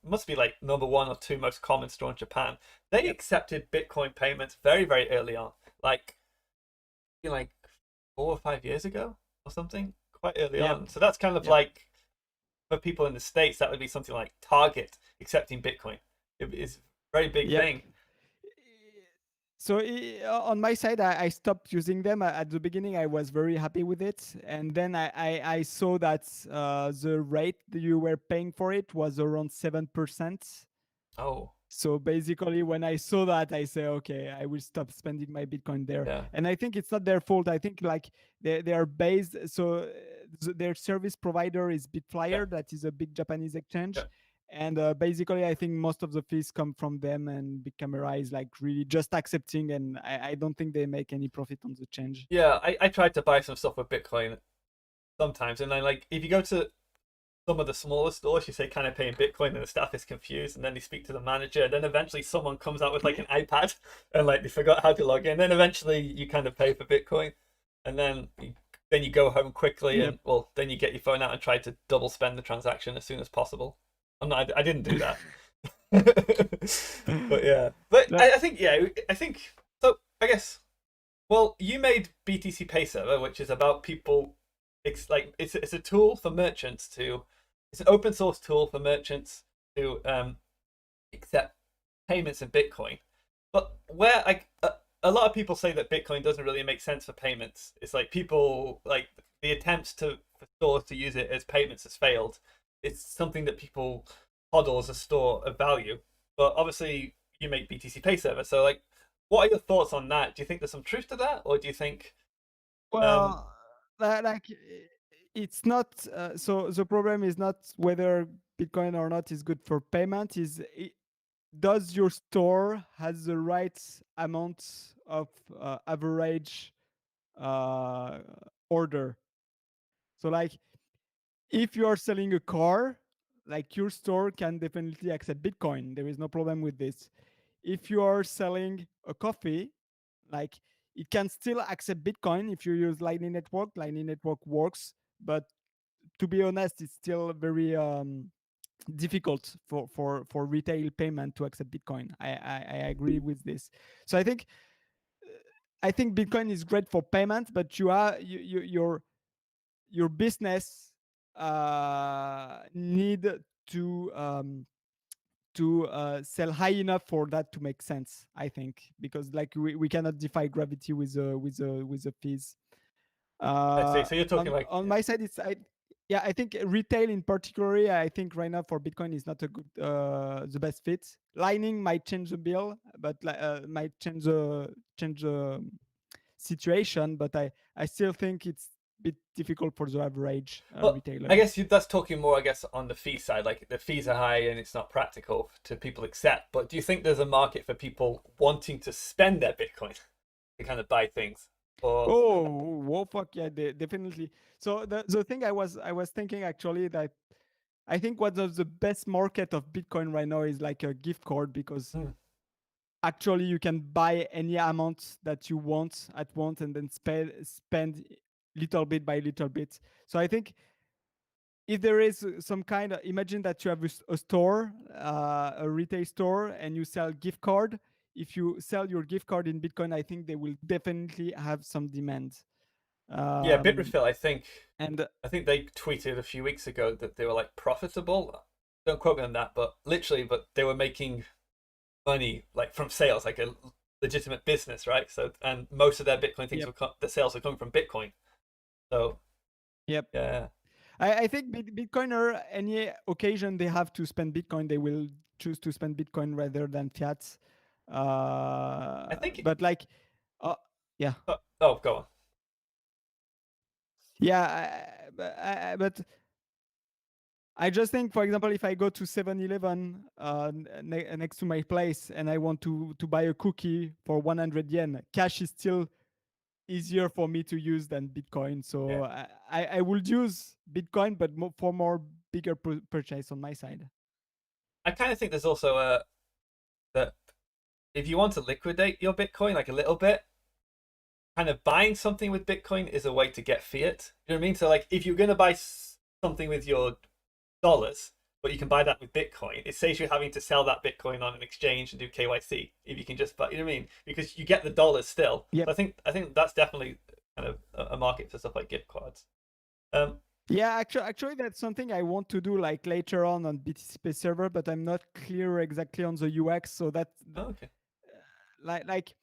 must be like number one or two most common store in Japan. They Yep. accepted Bitcoin payments very, very early on, like like 4 or 5 years ago or something, quite early Yep. on. So that's kind of Yep. like for people in the States, that would be something like Target accepting Bitcoin. It's a very big Yep. thing. So on my side, I stopped using them. At the beginning, I was very happy with it, and then I saw that the rate that you were paying for it was around 7%. Oh, So basically, when I saw that, I say, okay, I will stop spending my Bitcoin there. yeah, And I think it's not their fault. I think like they are based. So their service provider is yeah, Bitflyer, that is a big Japanese yeah. exchange. And basically, I think most of the fees come from them, and Big Camera is like really just accepting. And I don't think they make any profit on the change. Yeah, I tried to buy some stuff with Bitcoin sometimes, and I like if you go to some of the smaller stores, you say, "Can I pay in Bitcoin?" and the staff is confused, and then they speak to the manager, and then eventually someone comes out with like an iPad, and like they forgot how to log in. Then eventually you kind of pay for Bitcoin, and then you go home quickly, Yep. and well, then you get your phone out and try to double spend the transaction as soon as possible. I didn't do that. But yeah, but That- I think yeah, I think so. I guess well, you made BTC Pay Server, which is about people. It's like it's a tool for merchants to. It's an open source tool for merchants to accept payments in Bitcoin. But where a lot of people say that Bitcoin doesn't really make sense for payments. It's like people like the attempts for stores to use it as payments has failed. It's something that people hodl as a store of value. But obviously, you make BTC Pay Server, so like what are your thoughts on that? Do you think there's some truth to that, or do you think, um, well, like it's not. So the problem is not whether Bitcoin or not is good for payment. Does your store has the right amount of average uh, order? So like if you are selling a car, like your store can definitely accept Bitcoin. There is no problem with this. If you are selling a coffee, like it can still accept Bitcoin if you use Lightning Network. Lightning Network works, but to be honest, it's still very difficult for retail payment to accept Bitcoin. I agree with this. So I think Bitcoin is great for payment, but your business need to sell high enough for that to make sense. I think because like we cannot defy gravity with the fees. I see. So you're talking like On my side, yeah, I think retail in particular. I think right now for Bitcoin is not a good the best fit. Lightning might change the bill, but might change the situation. But I still think it's a bit difficult for the average well, I retailer. guess that's talking more, I guess, on the fee side. Like the fees are high and it's not practical to people accept. But do you think there's a market for people wanting to spend their Bitcoin to kind of buy things? Or Oh, whoa, fuck yeah, definitely. So the thing I was thinking actually that I think one of the best market of Bitcoin right now is like a gift card because hmm, actually you can buy any amount that you want at once and then spend little bit by little bit. So I think if there is some kind of, imagine that you have a store, a retail store, and you sell gift card. If you sell your gift card in Bitcoin, I think they will definitely have some demand. Yeah, Bitrefill, And I think they tweeted a few weeks ago that they were like profitable. Don't quote me on that, but literally, but they were making money like from sales, like a legitimate business, right? So, and most of their Bitcoin things yep, the sales are coming from Bitcoin. So, yep. yeah, I think Bitcoiner, any occasion they have to spend Bitcoin, they will choose to spend Bitcoin rather than fiat. I think. But like, yeah, Oh, go on. yeah. But I just think, for example, if I go to 7-Eleven next to my place and I want to buy a cookie for 100 yen, cash is still easier for me to use than Bitcoin. Yeah, So I would use Bitcoin, but for more bigger purchase on my side. I kind of think there's also that if you want to liquidate your Bitcoin like a little bit, kind of buying something with Bitcoin is a way to get fiat. You know what I mean? So like if you're going to buy something with your dollars, but you can buy that with Bitcoin, it saves you having to sell that Bitcoin on an exchange and do KYC. If you can just buy, you know what I mean? Because you get the dollars still. Yep. So I think that's definitely kind of a market for stuff like gift cards. Yeah, actually, that's something I want to do like later on BTC Pay server, but I'm not clear exactly on the UX. So that, okay. like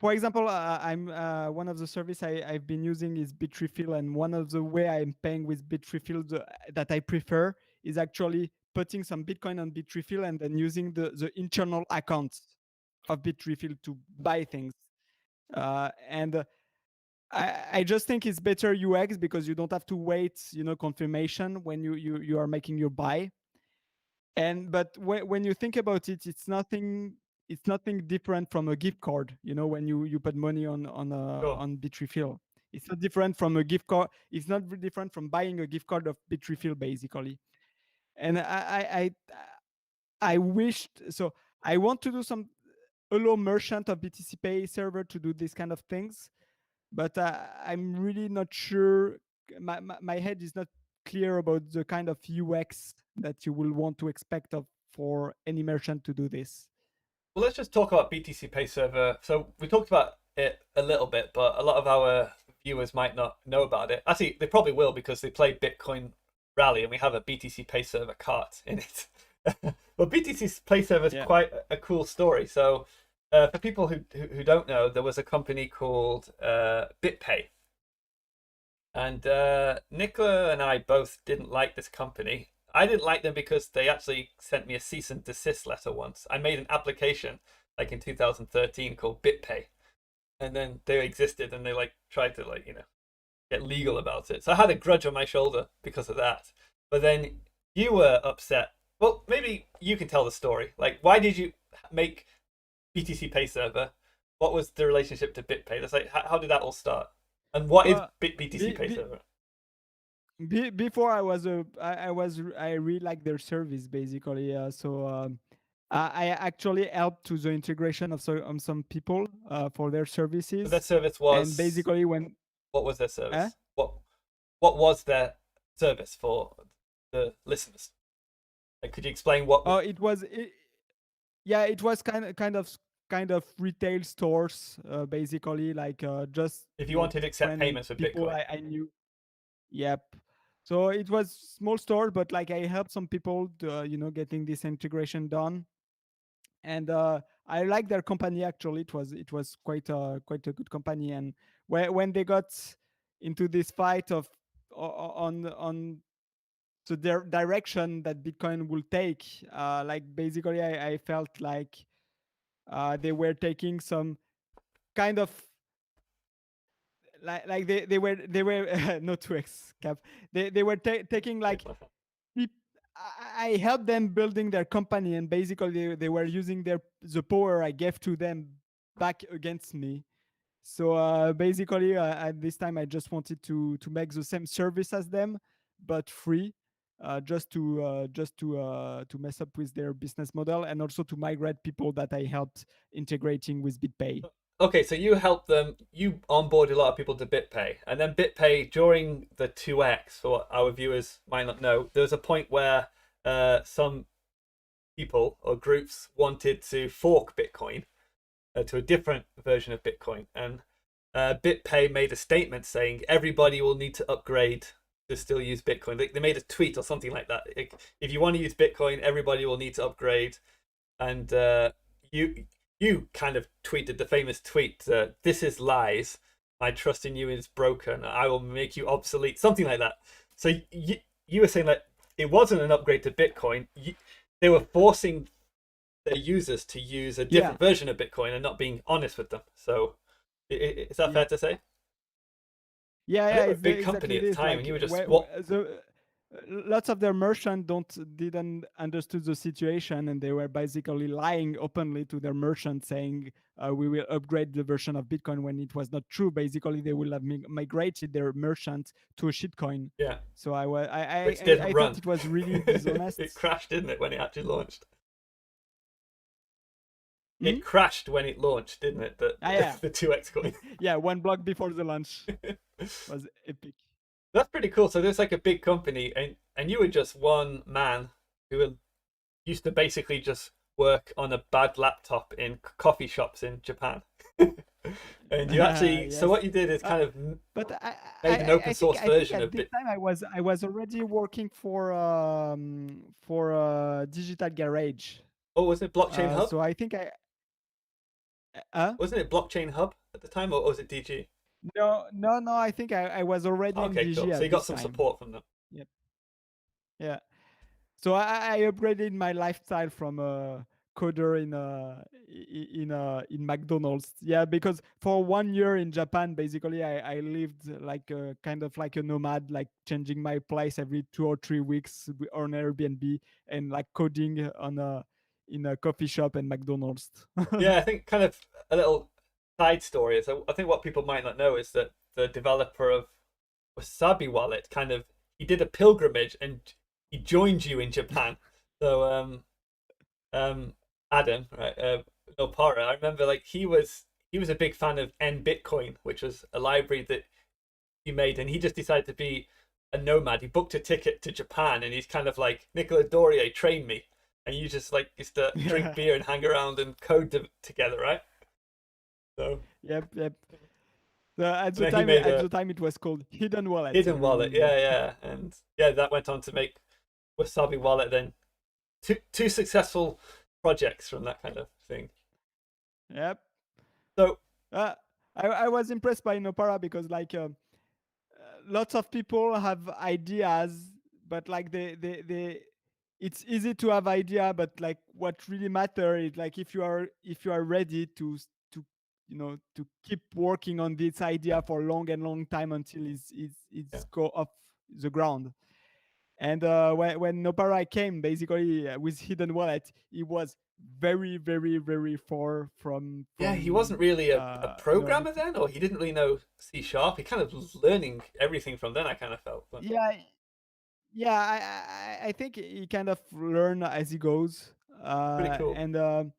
for example, I'm one of the service I've been using is Bitrefill, and one of the way I'm paying with Bitrefill that I prefer is actually putting some Bitcoin on Bitrefill and then using the internal account of Bitrefill to buy things. And I just think it's better UX because you don't have to wait, confirmation when you are making your buy. And but when you think about it, it's nothing different from a gift card. When you put money Sure. on Bitrefill, it's not different from a gift card. It's not different from buying a gift card of Bitrefill, basically. And I wished so. I want to do some allow merchant of BTC Pay server to do these kind of things, but I'm really not sure. My head is not clear about the kind of UX that you will want to expect of for any merchant to do this. Well, let's just talk about BTC Pay Server. So we talked about it a little bit, but a lot of our viewers might not know about it. Actually, they probably will because they play Bitcoin Rally, and we have a BTC Pay Server cart in it. But BTC Pay Server is Yeah. quite a cool story. So for people who don't know, there was a company called BitPay, and Nicola and I both didn't like this company. I didn't like them because they actually sent me a cease and desist letter once. I made an application like in 2013 called BitPay, and then they existed and they like tried to get legal about it. So I had a grudge on my shoulder because of that. But then you were upset. Well, maybe you can tell the story. Like, why did you make BTC Pay Server? What was the relationship to BitPay? That's like, how did that all start? And what is BTC Pay Server? Before I really like their service, basically. I actually helped to the integration of some people for their So their services, service and was basically when what was their eh? service? What was their service for the listeners? Like, could you explain what? Oh, yeah, it was kind of retail stores, basically, like just If you wanted to accept friend payments with people Bitcoin? I knew. Yep. So it was small store, but like I helped some people to, getting this integration done. And I like their company. Actually, it was quite a good company. And when they got into this fight of on the direction that Bitcoin will take, like basically I felt like they were taking some kind of like they were not to cap. They were taking like I helped them building their company, and basically they were using the power I gave to them back against me. So basically, at this time, I just wanted to make the same service as them, but free, just to mess up with their business model, and also to migrate people that I helped integrating with BitPay. okay, so you helped them, you onboard a lot of people to BitPay, and then BitPay during the 2x, for what our viewers might not know, there was a point where some people or groups wanted to fork Bitcoin to a different version of Bitcoin, and BitPay made a statement saying everybody will need to upgrade to still use Bitcoin. They made a tweet or something like that. Like, if you want to use Bitcoin, everybody will need to upgrade. And you kind of tweeted the famous tweet, "This is lies. My trust in you is broken. I will make you obsolete." Something like that. So you were saying that it wasn't an upgrade to Bitcoin. They were forcing their users to use a different version of Bitcoin and not being honest with them. So is that fair to say? Yeah, And yeah, they were a it's big exactly company at the this. time, Like and you were just where, what? lots of their merchants didn't understood the situation, and they were basically lying openly to their merchants, saying we will upgrade the version of Bitcoin when it was not true. Basically, they will have migrated their merchant to a shitcoin. Yeah, So which didn't I thought run. it was really dishonest. It crashed, didn't it, when it actually launched? Hmm? It crashed when it launched, didn't it? Yeah. The 2x coin. Yeah, 1 block before the launch was epic. That's pretty cool. So there's like a big company, and you were just one man who used to basically just work on a bad laptop in coffee shops in Japan. And you actually, so Yes. what you did is kind of But made an open source I think version at of this it. time I was already working for Digital Garage. Oh, wasn't it Blockchain Hub? So I think Wasn't it Blockchain Hub at the time, or was it DG? no, I think I was already in Okay, DG cool. So at you got this some time. support from them. Yep. Yeah. So I upgraded my lifestyle from a coder in McDonald's. Yeah, because for 1 year in Japan, basically I lived like a kind of like a nomad, like changing my place every 2 or 3 weeks on Airbnb and like coding on a in a coffee shop and McDonald's. Yeah, I think kind of a little side story is I think what people might not know is that the developer of Wasabi Wallet kind of he did a pilgrimage and he joined you in Japan. So Adam, right, Nopara, I remember like he was a big fan of N Bitcoin, which was a library that he made, and he just decided to be a nomad. He booked a ticket to Japan, and he's kind of like Nicola Dorier, train me, and you just like used to drink beer and hang around and code together, right? So Yep. So at the time it was called Hidden Wallet. Hidden Wallet, yeah, and yeah, that went on to make Wasabi Wallet. Then two successful projects from that kind of thing. Yep. So I was impressed by Nopara because like lots of people have ideas, but like they it's easy to have idea, but like what really matter is like if you are ready to to keep working on this idea for long and long time until yeah, it's go off the ground. And when Nopara came, basically with Hidden Wallet, it was very far yeah, he wasn't really a you know programmer then, or he didn't really know C sharp. He kind of was learning everything from then. I kind of felt, but yeah yeah I think he kind of learn as he goes, pretty cool. and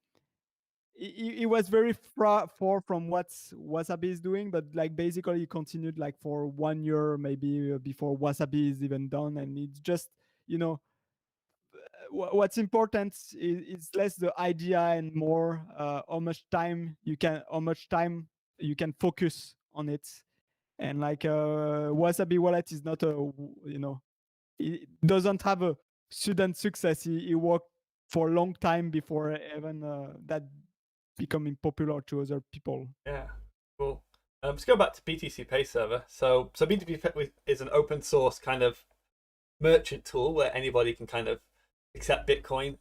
he was very far from what Wasabi is doing, but like basically he continued like for 1 year maybe before Wasabi is even done, and it's just you know what's important is less the idea and more how much time you can focus on it. And like Wasabi Wallet is not it doesn't have a sudden success. He worked for a long time before even that becoming popular to other people. Yeah, cool. Let's go back to BTC Pay server. So BTC Pay is an open source kind of merchant tool where anybody can kind of accept Bitcoin.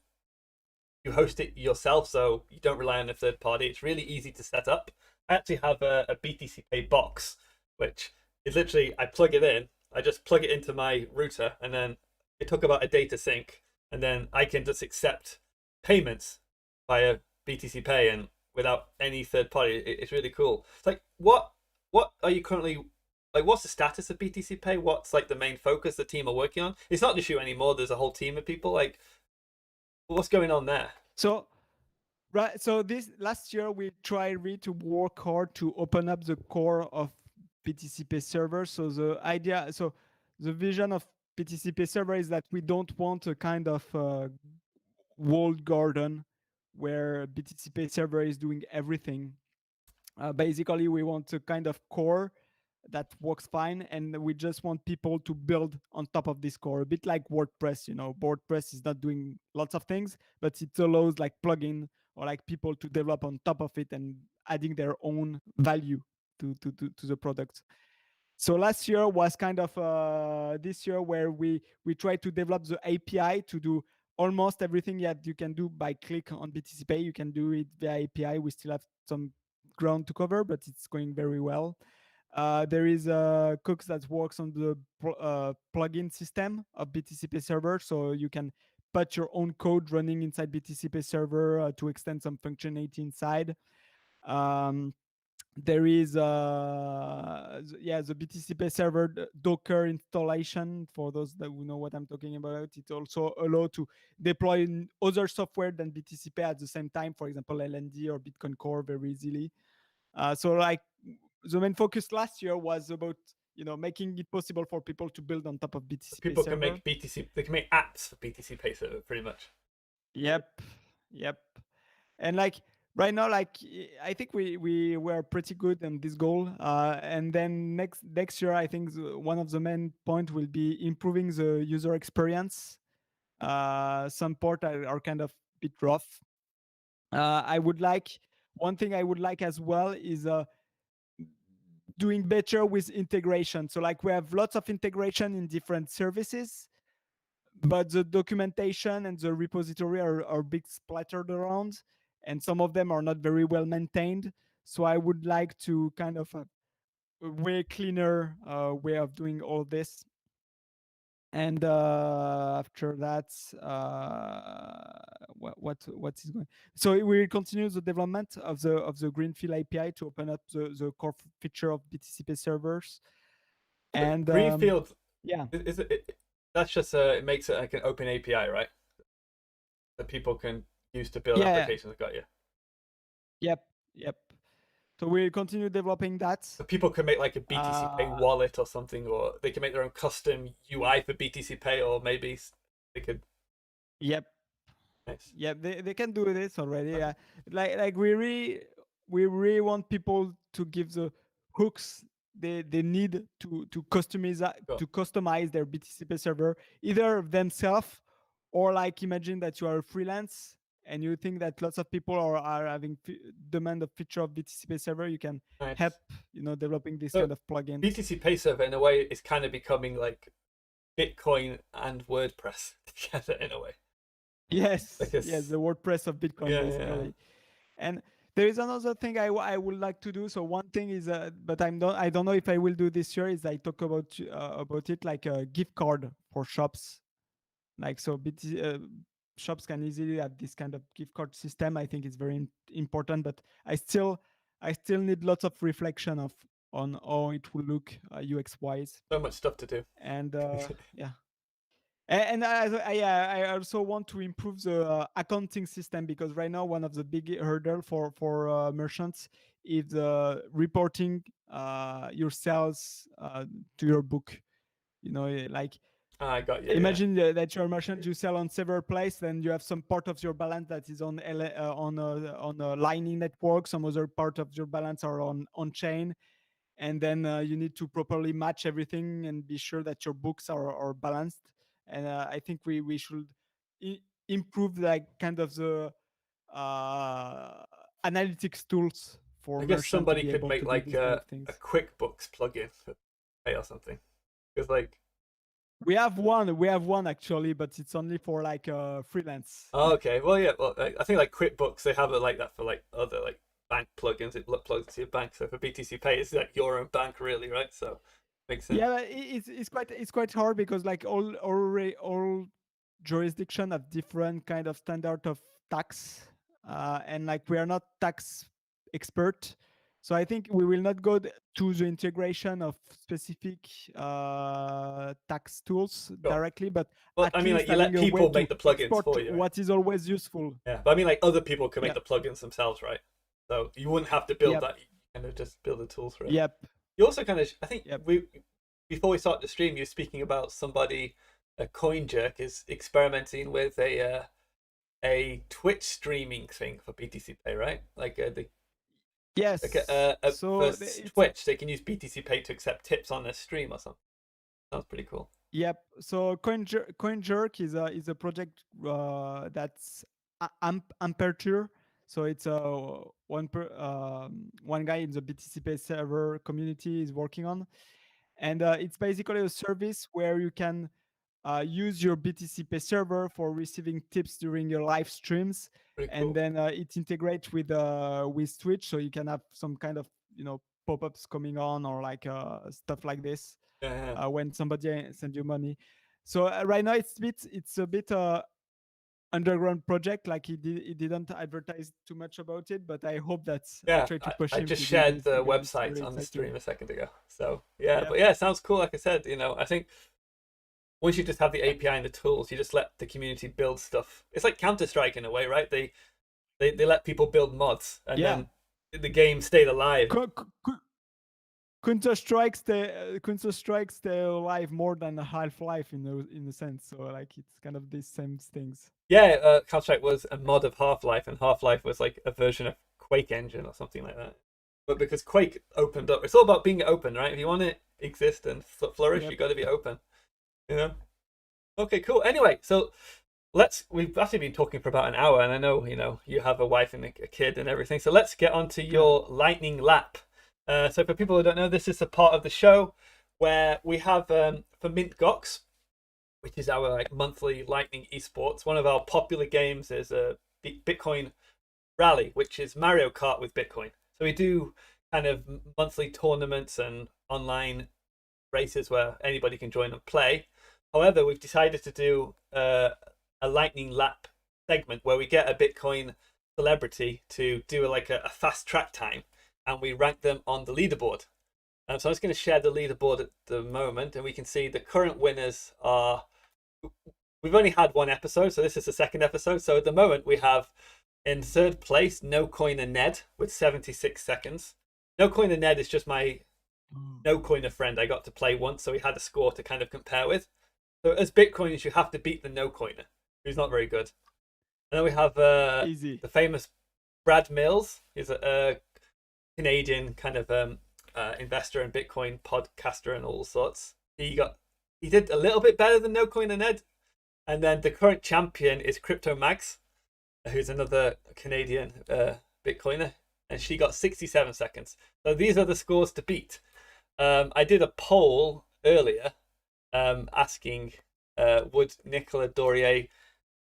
You host it yourself, so you don't rely on a third party. It's really easy to set up. I actually have a BTC Pay box, which is literally I plug it in. I just plug it into my router, and then it took about a day to sync, and then I can just accept payments via BTC Pay and without any third party. It's really cool. It's like what are you currently like? What's the status of BTC Pay? What's like the main focus the team are working on? It's not just you anymore. There's a whole team of people. Like, what's going on there? So Right. So this last year we tried really to work hard to open up the core of BTC Pay server. So the vision of BTC Pay server is that we don't want a kind of walled garden where BTC Pay server is doing everything. Basically, we want a kind of core that works fine, and we just want people to build on top of this core, a bit like WordPress. WordPress is not doing lots of things, but it allows like plugin or like people to develop on top of it and adding their own value to the product. So last year was kind of this year where we tried to develop the API to do almost everything that you can do by click on BTC Pay. You can do it via API. We still have some ground to cover, but it's going very well. There is a Cooks that works on the plugin system of BTC Pay server, so you can put your own code running inside BTC Pay server to extend some functionality inside. There is the BTC Pay server Docker installation. For those that who know what I'm talking about, it also allows to deploy other software than BTC Pay at the same time, for example LND or Bitcoin Core, very easily. So like the main focus last year was about making it possible for people to build on top of BTC Pay People server. can make they can make apps for BTC Pay server pretty much. Yep. And like right now, like I think we were pretty good in this goal. And then next year, I think one of the main point will be improving the user experience. Some part are kind of bit rough. One thing I would like as well is doing better with integration. So like we have lots of integration in different services, but the documentation and the repository are big splattered around, and some of them are not very well maintained. So I would like to kind of a way cleaner way of doing all this. And after that, what is going? So we will continue the development of the Greenfield API to open up the core feature of BTC Pay servers. And Greenfield, yeah, is it? That's just it makes it like an open API, right? That people can use to build applications. Got you. Yep. So we'll continue developing that. So people can make like a BTC Pay wallet or something, or they can make their own custom UI for BTC Pay, or maybe they could. Yep. Nice. Yeah, they can do this already. Yeah. Like we really want people to give the hooks they need to customize their BTC Pay server, either themselves or like imagine that you are a freelance and you think that lots of people are having demand of feature of BTC Pay server. You can help developing this kind of plugins. BTC Pay server in a way is kind of becoming like Bitcoin and WordPress together in a way. Yes, yes, the WordPress of Bitcoin, basically. Yeah. And there is another thing I would like to do. So one thing is, but I don't know if I will do this year. Is I talk about it like a gift card for shops, like so. Shops can easily have this kind of gift card system. I think it's very important, but I still need lots of reflection on how it will look UX wise. So much stuff to do. And yeah. And I also want to improve the accounting system, because right now one of the big hurdle for merchants is reporting your sales to your book. Like I got you. Imagine that you're a merchant, you sell on several places, then you have some part of your balance that is on a Lightning network, some other part of your balance are on chain, and then you need to properly match everything and be sure that your books are balanced. And I think we should improve like kind of the analytics tools for. I guess somebody could make like a QuickBooks plugin for Pay or something. Because like we have one actually, but it's only for like freelance. Oh, okay. Well, yeah. Well, I think like QuickBooks they have it like that for like other like bank plugins. It plugs into your bank. So for BTC Pay, it's like your own bank, really, right? So makes sense. Yeah, it's quite hard because like all jurisdiction have different kind of standard of tax, and like we are not tax expert, So I think we will not go to the integration of specific tax tools Sure. directly, but Well, at I mean, least like, you let having a way people to make the plugins export for you, right? what is always useful. Yeah, but I mean, like, other people can make Yep. the plugins themselves, right? So you wouldn't have to build Yep. that. You kind of just build the tools for it. Yep. You also kind of, I think Yep. before we start the stream, you were speaking about somebody, a coin jerk, is experimenting with a Twitch streaming thing for BTC Pay, right? Like Yes. for Twitch, they can use BTC Pay to accept tips on their stream or something. Sounds pretty cool. Yep. So CoinJerk is a project that's Aperture. So it's one guy in the BTC Pay server community is working on, and it's basically a service where you can use your BTC Pay server for receiving tips during your live streams, Pretty cool. and then it integrates with Twitch, so you can have some kind of pop-ups coming on or like stuff like this when somebody sends you money. So right now it's a bit underground project. Like he didn't advertise too much about it, but I hope that's Yeah, try to push I him just to do shared this the because it's website really on the exciting. stream a second ago. So yeah, Yep. but yeah, it sounds cool. Like I said, I think once you just have the API and the tools, you just let the community build stuff. It's like Counter-Strike in a way, right? They let people build mods, and then the game stayed alive. Counter-Strike stay alive more than Half-Life in a sense. So like it's kind of these same things. Yeah, Counter-Strike was a mod of Half-Life, and Half-Life was like a version of Quake engine or something like that. But because Quake opened up, it's all about being open, right? If you want to exist and flourish, you got to be open. Okay, cool. Anyway, so we've actually been talking for about an hour, and I know you have a wife and a kid and everything, so let's get on to your lightning lap. So for people who don't know, this is a part of the show where we have for Mint Gox, which is our like monthly Lightning esports, one of our popular games is a Bitcoin Rally, which is Mario Kart with Bitcoin. So we do kind of monthly tournaments and online races where anybody can join and play. However, we've decided to do a Lightning Lap segment where we get a Bitcoin celebrity to do like a fast track time, and we rank them on the leaderboard. So I'm just going to share the leaderboard at the moment, and we can see the current winners are. We've only had one episode, so this is the second episode. So at the moment, we have in third place No Coiner Ned with 76 seconds. No Coiner Ned is just my No Coiner friend. I got to play once, so we had a score to kind of compare with. So as Bitcoiners, you have to beat the No Coiner, who's not very good. And then we have Easy. The famous Brad Mills. He's a Canadian kind of investor and Bitcoin podcaster and all sorts. He did a little bit better than No Coiner Ned. And then the current champion is Crypto Mags, who's another Canadian Bitcoiner, and she got 67 seconds. So these are the scores to beat. I did a poll earlier asking would Nicola Dorier,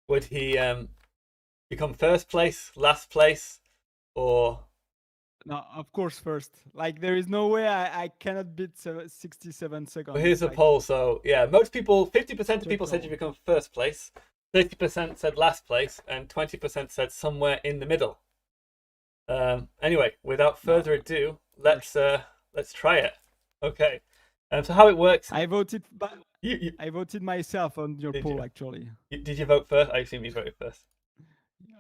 would he become first place, last place, or... No, of course first. Like there is no way I cannot beat 67 seconds. Well, here's the poll. So yeah, most people, 50% of people said you become first place, 30% said last place, and 20% said somewhere in the middle. Anyway, without further ado, let's try it. Okay. So how it works? I voted, but I voted myself on your poll actually. Did you vote first? I assume you voted first.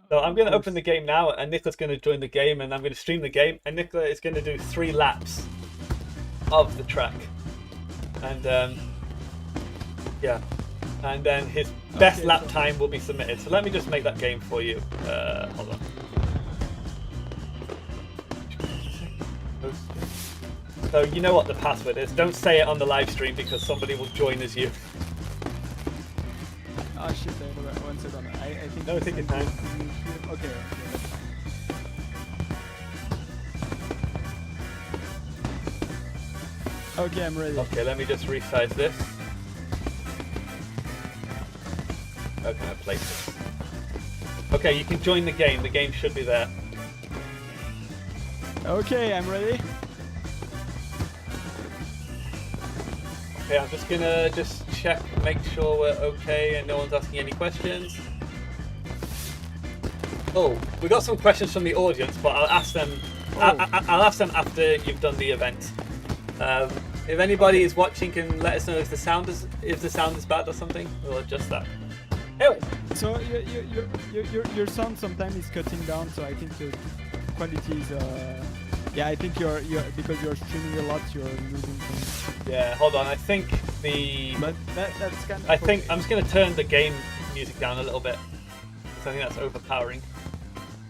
So I'm going to open the game now, and Nicola's going to join the game, and I'm going to stream the game, and Nicola is going to do 3 laps of the track. And yeah, and then his best lap time will be submitted. So let me just make that game for you. Hold on. So you know what the password is. Don't say it on the live stream because somebody will join as you. Oh shit, one second. I think... No, take your time. Okay. Okay, I'm ready. Okay, let me just resize this. How can I place this? Okay, you can join the game. The game should be there. Okay, I'm ready. Okay, I'm just gonna check, make sure we're okay and no one's asking any questions. Oh, we got some questions from the audience, but I'll ask them I'll ask them after you've done the event. If anybody is watching, can let us know if the sound is bad or something. We'll adjust that. Anyway. So your sound sometimes is cutting down. So I think the quality is. Yeah, I think you're because you're streaming a lot, you're losing things. Yeah, hold on. I think the. But that's kind of. I think I'm just gonna turn the game music down a little bit. Because I think that's overpowering.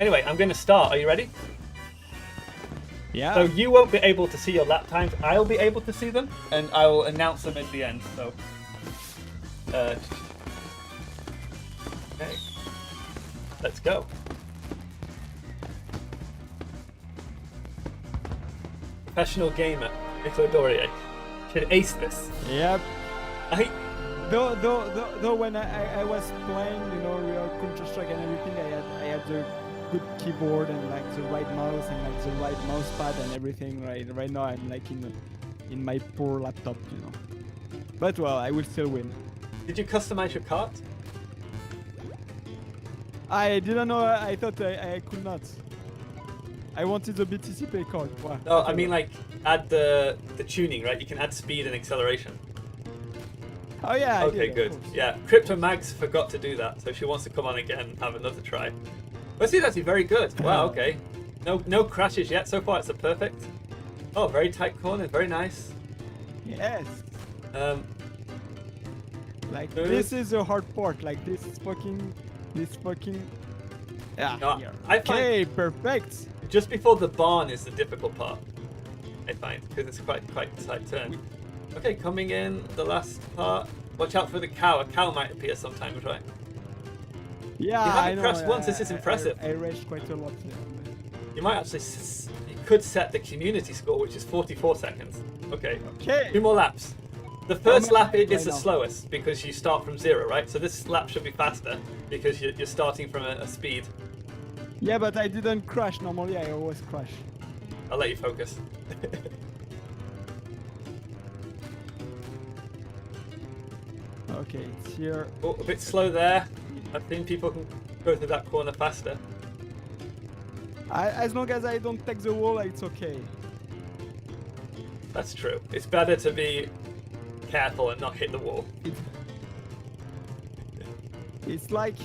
Anyway, I'm gonna start. Are you ready? Yeah. So you won't be able to see your lap times. I'll be able to see them, and I will announce them at the end. So. Okay. Let's go. Professional gamer, Nicola Dorier, should ace this. Yep. I Though when I was playing, real Counter-Strike and everything, I had the good keyboard and like the right mouse and like the right mouse pad and everything. Right now I'm like in my poor laptop, But well, I will still win. Did you customize your cart? I didn't know. I thought I could not. I wanted the BTC Pay card. Wow. No, I mean like add the tuning, right? You can add speed and acceleration. Oh yeah. Okay, good. Yeah, Crypto Mags forgot to do that, so she wants to come on again and have another try. Let's see, that's very good. Wow. Okay. No crashes yet. So far, it's a perfect. Oh, very tight corner. Very nice. Yes. Like good. This is the hard part. Like this fucking. Yeah. No, I find perfect. just before the barn is the difficult part. I find because it's quite a tight turn. Okay, coming in the last part. Watch out for the cow. A cow might appear sometimes, right? Yeah, you I haven't know. crashed once. This is impressive. I raged quite a lot. You might actually. You could set the community score, which is 44 seconds. Okay. Okay. 2 more laps. The first lap is right the now. slowest because you start from 0, right? So this lap should be faster because you're starting from a speed. Yeah, but I didn't crash. Normally, I always crash. I'll let you focus. Okay, it's here. Oh, a bit slow there. I think people can go through that corner faster. As long as I don't take the wall, it's okay. That's true. It's better to be careful and not hit the wall. It's like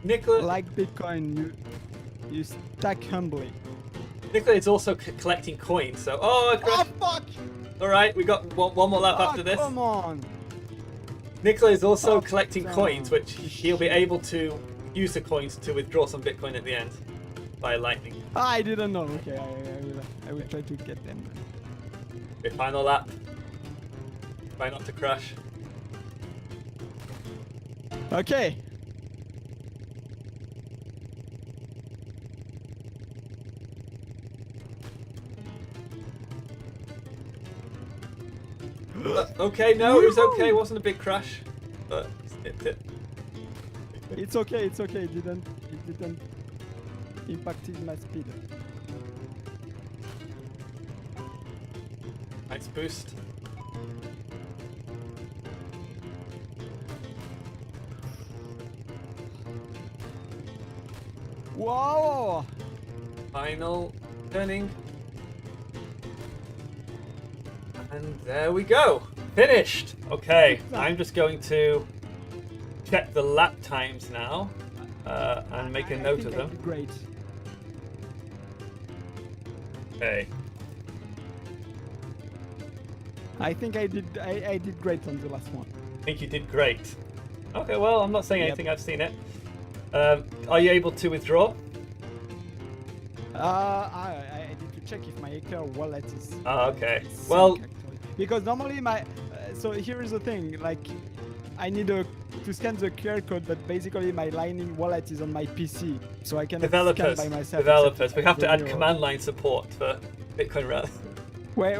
Nicola, like Bitcoin. You stack humbly. Nicola is also collecting coins. So I crashed. Oh fuck! All right, we got one more lap after this. Come on! Nicola is also Oh, collecting damn. coins, which he'll be able to use the coins to withdraw some Bitcoin at the end via Lightning. I didn't know. Okay, I will try to get them. Okay, final lap. Try not to crash. Okay. Okay, no, it was okay. It wasn't a big crash, but snipped it. It's okay. It's okay. It didn't impact my speed. Nice boost. Whoa! Final turning. And there we go. Finished. Okay, I'm just going to check the lap times now and make a note of them. Great. Okay. I think I did great on the last one. I think you did great. Okay, well, I'm not saying Yep. anything. I've seen it. Are you able to withdraw? I need to check if my Eclair wallet is. Okay. is Well, sync, actually. Because normally my so here is the thing. Like, I need to scan the QR code, but basically my Lightning wallet is on my PC, so I cannot developers. scan by myself. Developers. We have to add Euro. command line support for Bitcoin Rally. Wait.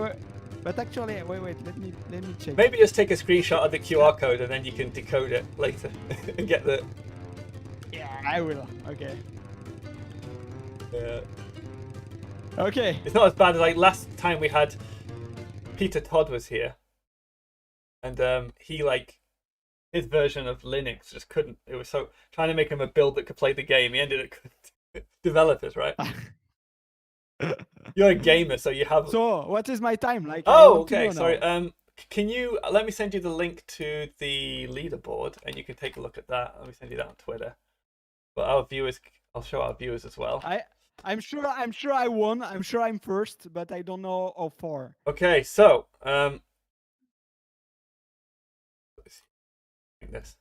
But actually, wait. Let me check. Maybe just take a screenshot of the QR code and then you can decode it later and get the. Yeah, I will. Okay. Uh, Okay. it's not as bad as like last time we had Peter Todd was here, and he like his version of Linux just couldn't. It was so trying to make him a build that could play the game. He ended up developers, right? You're a gamer, so you have. So what is my time? Like I Oh, want to okay. know Sorry. now. Can you let me send you the link to the leaderboard, and you can take a look at that. Let me send you that on Twitter. But our viewers, I'll show our viewers as well. I'm sure I won. I'm sure I'm first, but I don't know how far. Okay, so this.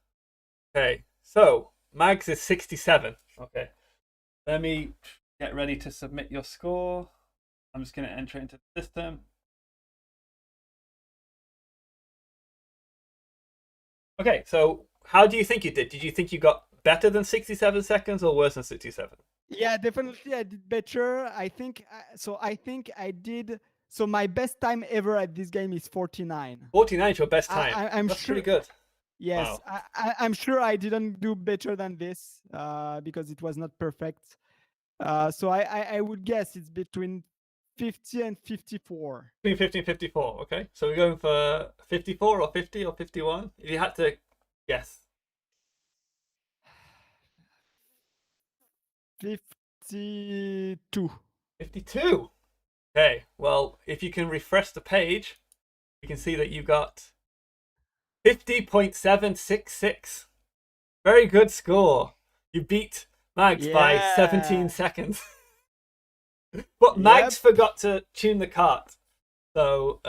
Okay, so Mags is 67. Okay, let me get ready to submit your score. I'm just going to enter it into the system. Okay, so how do you think you did? Did you think you got better than 67 seconds or worse than 67? Yeah, definitely I did better. I think so. I think I did. So my best time ever at this game is 49. 49 is your best time. I'm That's sure. pretty good. Yes, Wow. I'm sure I didn't do better than this because it was not perfect. So I would guess it's between 50 and 54. Between 50 and 54. Okay, so we're going for 54 or 50 or 51? If you had to guess. 52. 52. Okay, well, if you can refresh the page, you can see that you got 50.766. Very good score. You beat Mags by 17 Yeah. seconds. But Mags Yep. forgot to tune the cart. So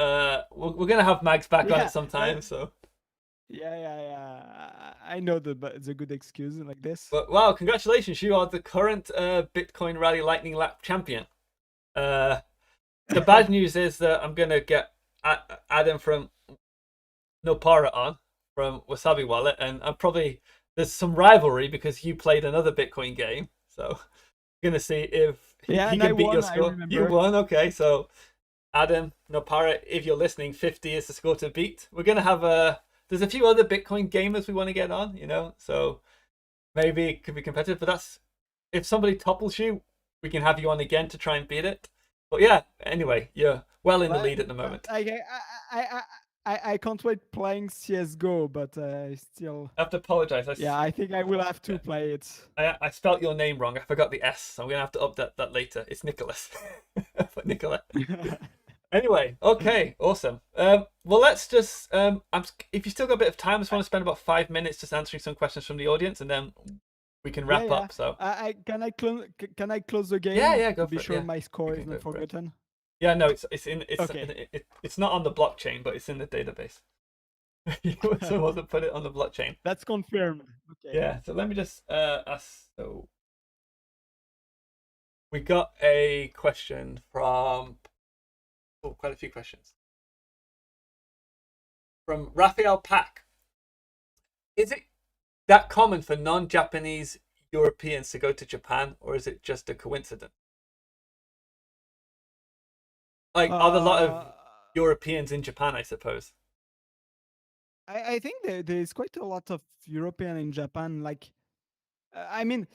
we're going to have Mags back on Yeah. it sometime. So, Yeah. I know the good excuse like this. but wow, congratulations. You are the current Bitcoin Rally Lightning Lap champion. The bad news is that I'm going to get Adam from Nopara on from Wasabi Wallet, and I'm probably there's some rivalry because you played another Bitcoin game, so I'm gonna see if he And can I beat won, your I score. You remember. won, okay. So Adam Nopara, if you're listening, 50 is the score to beat. We're gonna have there's a few other Bitcoin gamers we want to get on, so maybe it could be competitive. But that's if somebody topples you, we can have you on again to try and beat it. But yeah, anyway, you're well in the lead at the moment. I can't wait playing CS:GO, but I still. I have to apologize. Yeah, I think I will have to play it. I spelt your name wrong. I forgot the S, so I'm gonna have to update that later. It's Nicolas, but Nicola. Anyway, okay, awesome. Well, let's just if you still got a bit of time, I just want to spend about 5 minutes just answering some questions from the audience, and then we can wrap up. So can I close the game? yeah, go to for be it. sure Yeah, my score you is can not go for it. forgotten. Yeah, no, it's Okay. it's not on the blockchain, but it's in the database. Someone wasn't put it on the blockchain. That's confirmed. Okay. Yeah, so let me just ask. So we got a question from quite a few questions from Raphael Pack. Is it that common for non-Japanese Europeans to go to Japan, or is it just a coincidence? Like, are there a lot of Europeans in Japan, I suppose? I think there is quite a lot of European in Japan. Like, I mean,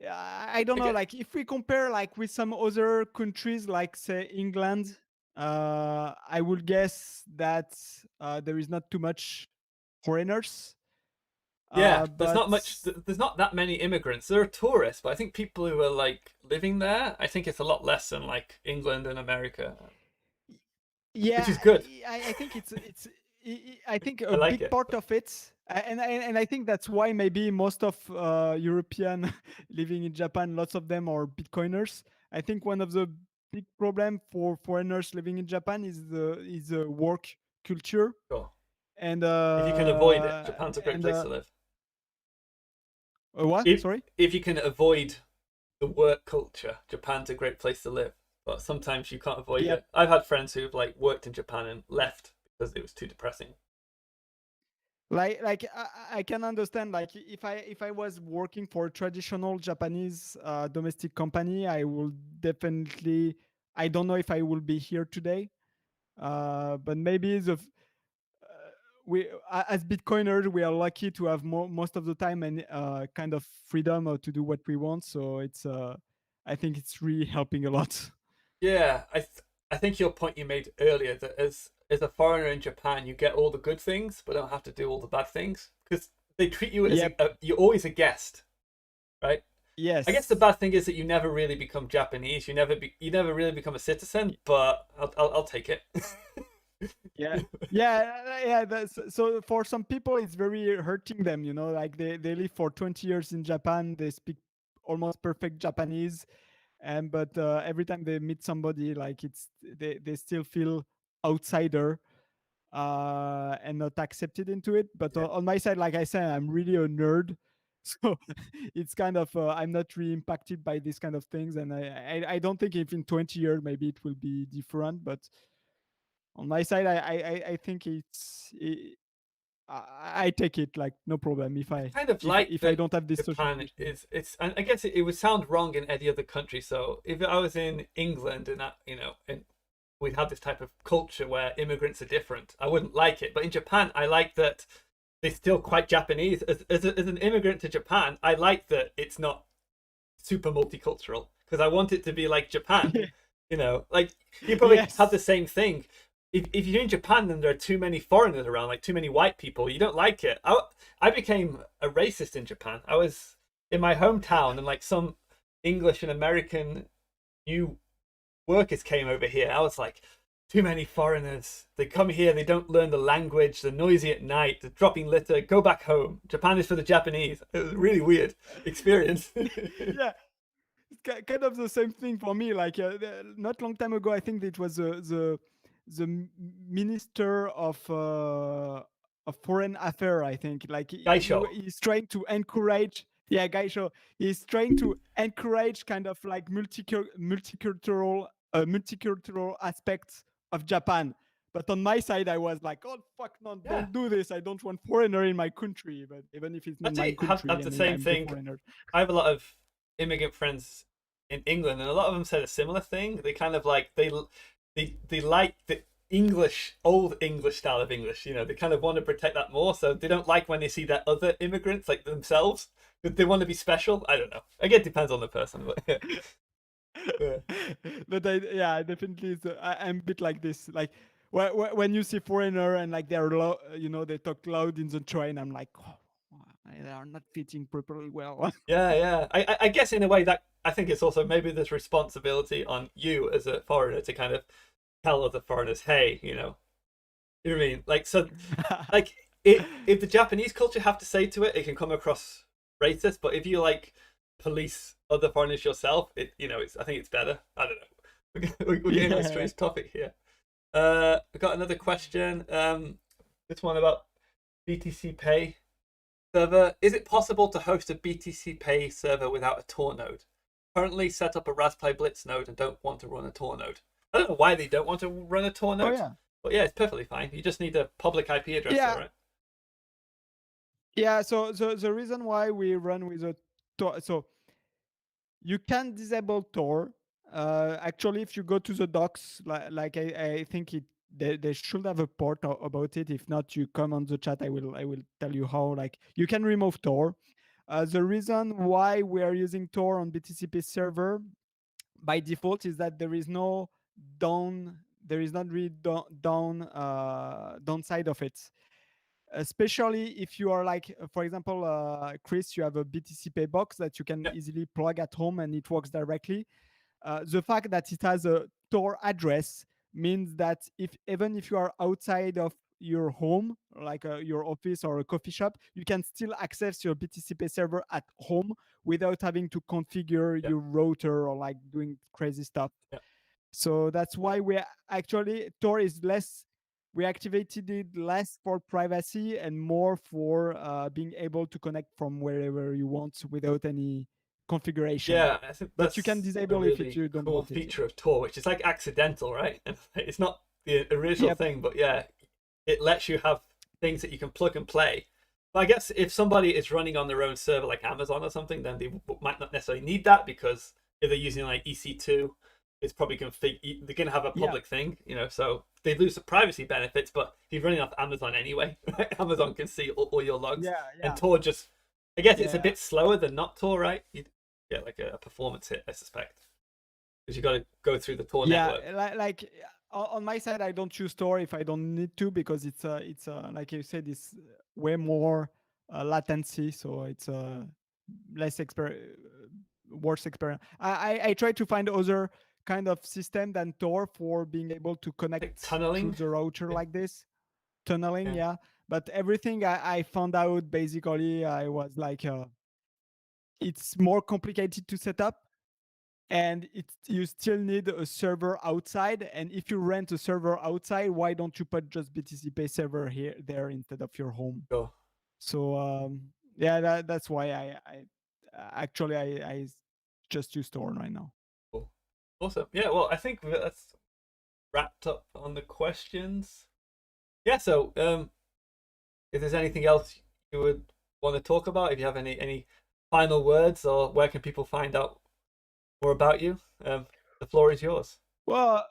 I don't know. Okay. Like, if we compare like with some other countries, like say England, I would guess that there is not too much foreigners. Yeah, there's But not much. There's not that many immigrants. There are tourists, but I think people who are like living there, I think it's a lot less than like England and America, which yeah, is good. I think I think I a like big it. part of it, and I think that's why maybe most of European living in Japan, lots of them are Bitcoiners. I think one of the big problem for foreigners living in Japan is the work culture, Cool. and If you can avoid it, Japan's a great and place to live. what? If Sorry. if you can avoid the work culture, Japan's a great place to live. But sometimes you can't avoid Yeah. it. I've had friends who've like worked in Japan and left because it was too depressing. Like I can understand, like if I was working for a traditional Japanese domestic company, I will definitely, I don't know if I will be here today, but maybe we as Bitcoiners, we are lucky to have most of the time and kind of freedom to do what we want, so it's I think it's really helping a lot. Yeah, I think your point you made earlier that as a foreigner in Japan, you get all the good things, but don't have to do all the bad things because they treat you as Yep. you're always a guest, right? Yes. I guess the bad thing is that you never really become Japanese. You never really become a citizen. But I'll take it. Yeah, yeah. So for some people, it's very hurting them. You know, like they live for 20 years in Japan. They speak almost perfect Japanese, and but every time they meet somebody, like they still feel outsider and not accepted into it. But Yeah. on my side, like I said, I'm really a nerd. So it's kind of I'm not really impacted by these kind of things, and I don't think if in 20 years maybe it will be different. But on my side, I think I take it like no problem if I I kind of like if I that don't have this social Japan conditioning. it's and I guess it would sound wrong in any other country. So if I was in England and and we'd have this type of culture where immigrants are different, I wouldn't like it. But in Japan, I like that they're still quite Japanese. As an immigrant to Japan, I like that it's not super multicultural because I want it to be like Japan. Like you probably have the Yes. same thing. If you're in Japan and there are too many foreigners around, like too many white people, you don't like it. I became a racist in Japan. I was in my hometown and like some English and American new workers came over here. I was like, too many foreigners. They come here, they don't learn the language, they're noisy at night, they're dropping litter, go back home. Japan is for the Japanese. It was a really weird experience. Yeah, kind of the same thing for me. Like not long time ago, I think it was minister of foreign affair. I think like Gaisho. he's trying to encourage. Yeah, Gaisho. He's trying to encourage kind of like multicultural aspects of Japan. But on my side, I was like, "Oh fuck, no! Yeah. Don't do this! I don't want foreigner in my country." But even if it's not my Actually, have country, the and same I'm the thing. foreigner. I have a lot of immigrant friends in England, and a lot of them said a similar thing. They kind of like they like the old English style of English. They kind of want to protect that more, so they don't like when they see that other immigrants like themselves. They want to be special. I don't know. I guess it depends on the person, but yeah. But yeah, definitely, I'm a bit like this. Like when you see foreigner and like they're they talk loud in the train, I'm like, oh, they are not fitting properly well. Yeah, yeah. I guess in a way that I think it's also maybe there's responsibility on you as a foreigner to kind of tell other foreigners, hey, you know what I mean? Like so, like if the Japanese culture have to say to it, it can come across racist. But if you like police other foreigners yourself, I think it's better. I don't know. We're getting on a Yeah. strange topic here. I got another question. This one about BTC Pay server. Is it possible to host a BTC Pay server without a Tor node? Currently set up a Raspberry Blitz node and don't want to run a Tor node. I don't know why they don't want to run a Tor Oh node, yeah. but yeah, it's perfectly fine. You just need a public IP address Yeah. for it. Yeah. So the reason why we run with a Tor, so you can disable Tor. Actually, if you go to the docs, like I think they should have a port about it. If not, you come on the chat. I will tell you how. Like you can remove Tor. The reason why we are using Tor on BTCP server by default is that there is no down. There is not really downside of it, especially if you are like for example Chris, you have a BTC Pay box that you can Yeah, easily plug at home and it works directly. The fact that it has a Tor address means that even if you are outside of your home, like your office or a coffee shop, you can still access your BTC Pay server at home without having to configure yeah, your router or like doing crazy stuff. yeah. So that's why we actually Tor is less. We activated it less for privacy and more for being able to connect from wherever you want without any configuration. Yeah, I think But you can that's a disable if really you don't cool want it. feature of Tor, which is like accidental, right? And it's not the original Yep. thing, but yeah, it lets you have things that you can plug and play. But I guess if somebody is running on their own server like Amazon or something, then they might not necessarily need that because if they're using like EC2, it's probably they're going to have a Yeah. public thing, so they lose the privacy benefits. But if you're running off Amazon anyway, right? Amazon can see all your logs, Yeah. and Yeah. Tor just, I guess it's a Yeah. bit slower than not Tor, right? Yeah, like a performance hit, I suspect, because you got to go through the Tor Yeah. network. Like on my side, I don't choose Tor if I don't need to because it's like you said, it's way more latency, so it's less worst experience. I try to find other kind of system than Tor for being able to connect tunneling? through the router Yeah. like this. Tunneling, Yeah. yeah. But everything I found out, basically, I was like, it's more complicated to set up, and you still need a server outside. And if you rent a server outside, why don't you put just BTC Pay server there instead of your home? Sure. So yeah, that's why I actually I just use Tor right now. Cool. Awesome. Yeah, well, I think that's wrapped up on the questions. Yeah, so if there's anything else you would want to talk about, if you have any final words, or where can people find out more about you, the floor is yours. Well,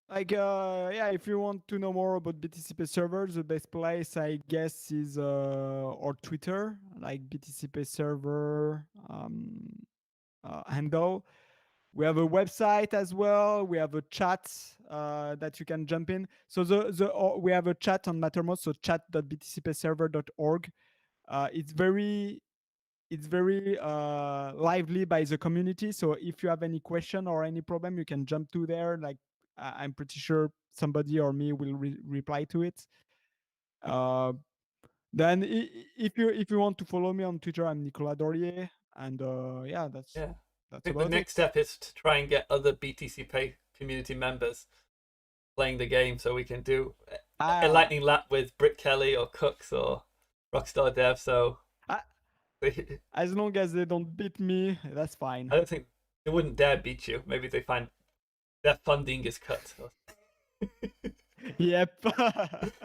like yeah, if you want to know more about BTC Pay servers, the best place I guess is or Twitter, like BTC Pay server handle. We have a website as well. We have a chat that you can jump in. So we have a chat on Mattermost, so chat.btcpayserver.org. It's very lively by the community. So if you have any question or any problem, you can jump to there. Like I'm pretty sure somebody or me will reply to it. Then if you want to follow me on Twitter, I'm Nicola Dorier, and yeah, that's I that's think the about next it. step is to try and get other BTC Pay community members playing the game, so we can do a lightning lap with Britt Kelly or Cooks or Rockstar Dev. So as long as they don't beat me, that's fine. I don't think they wouldn't dare beat you. Maybe they find their funding is cut. Yep.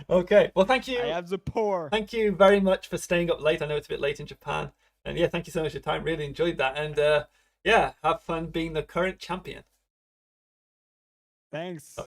Okay. Well, thank you. I have the power. Thank you very much for staying up late. I know it's a bit late in Japan. And yeah, thank you so much for your time. Really enjoyed that. And yeah, have fun being the current champion. Thanks.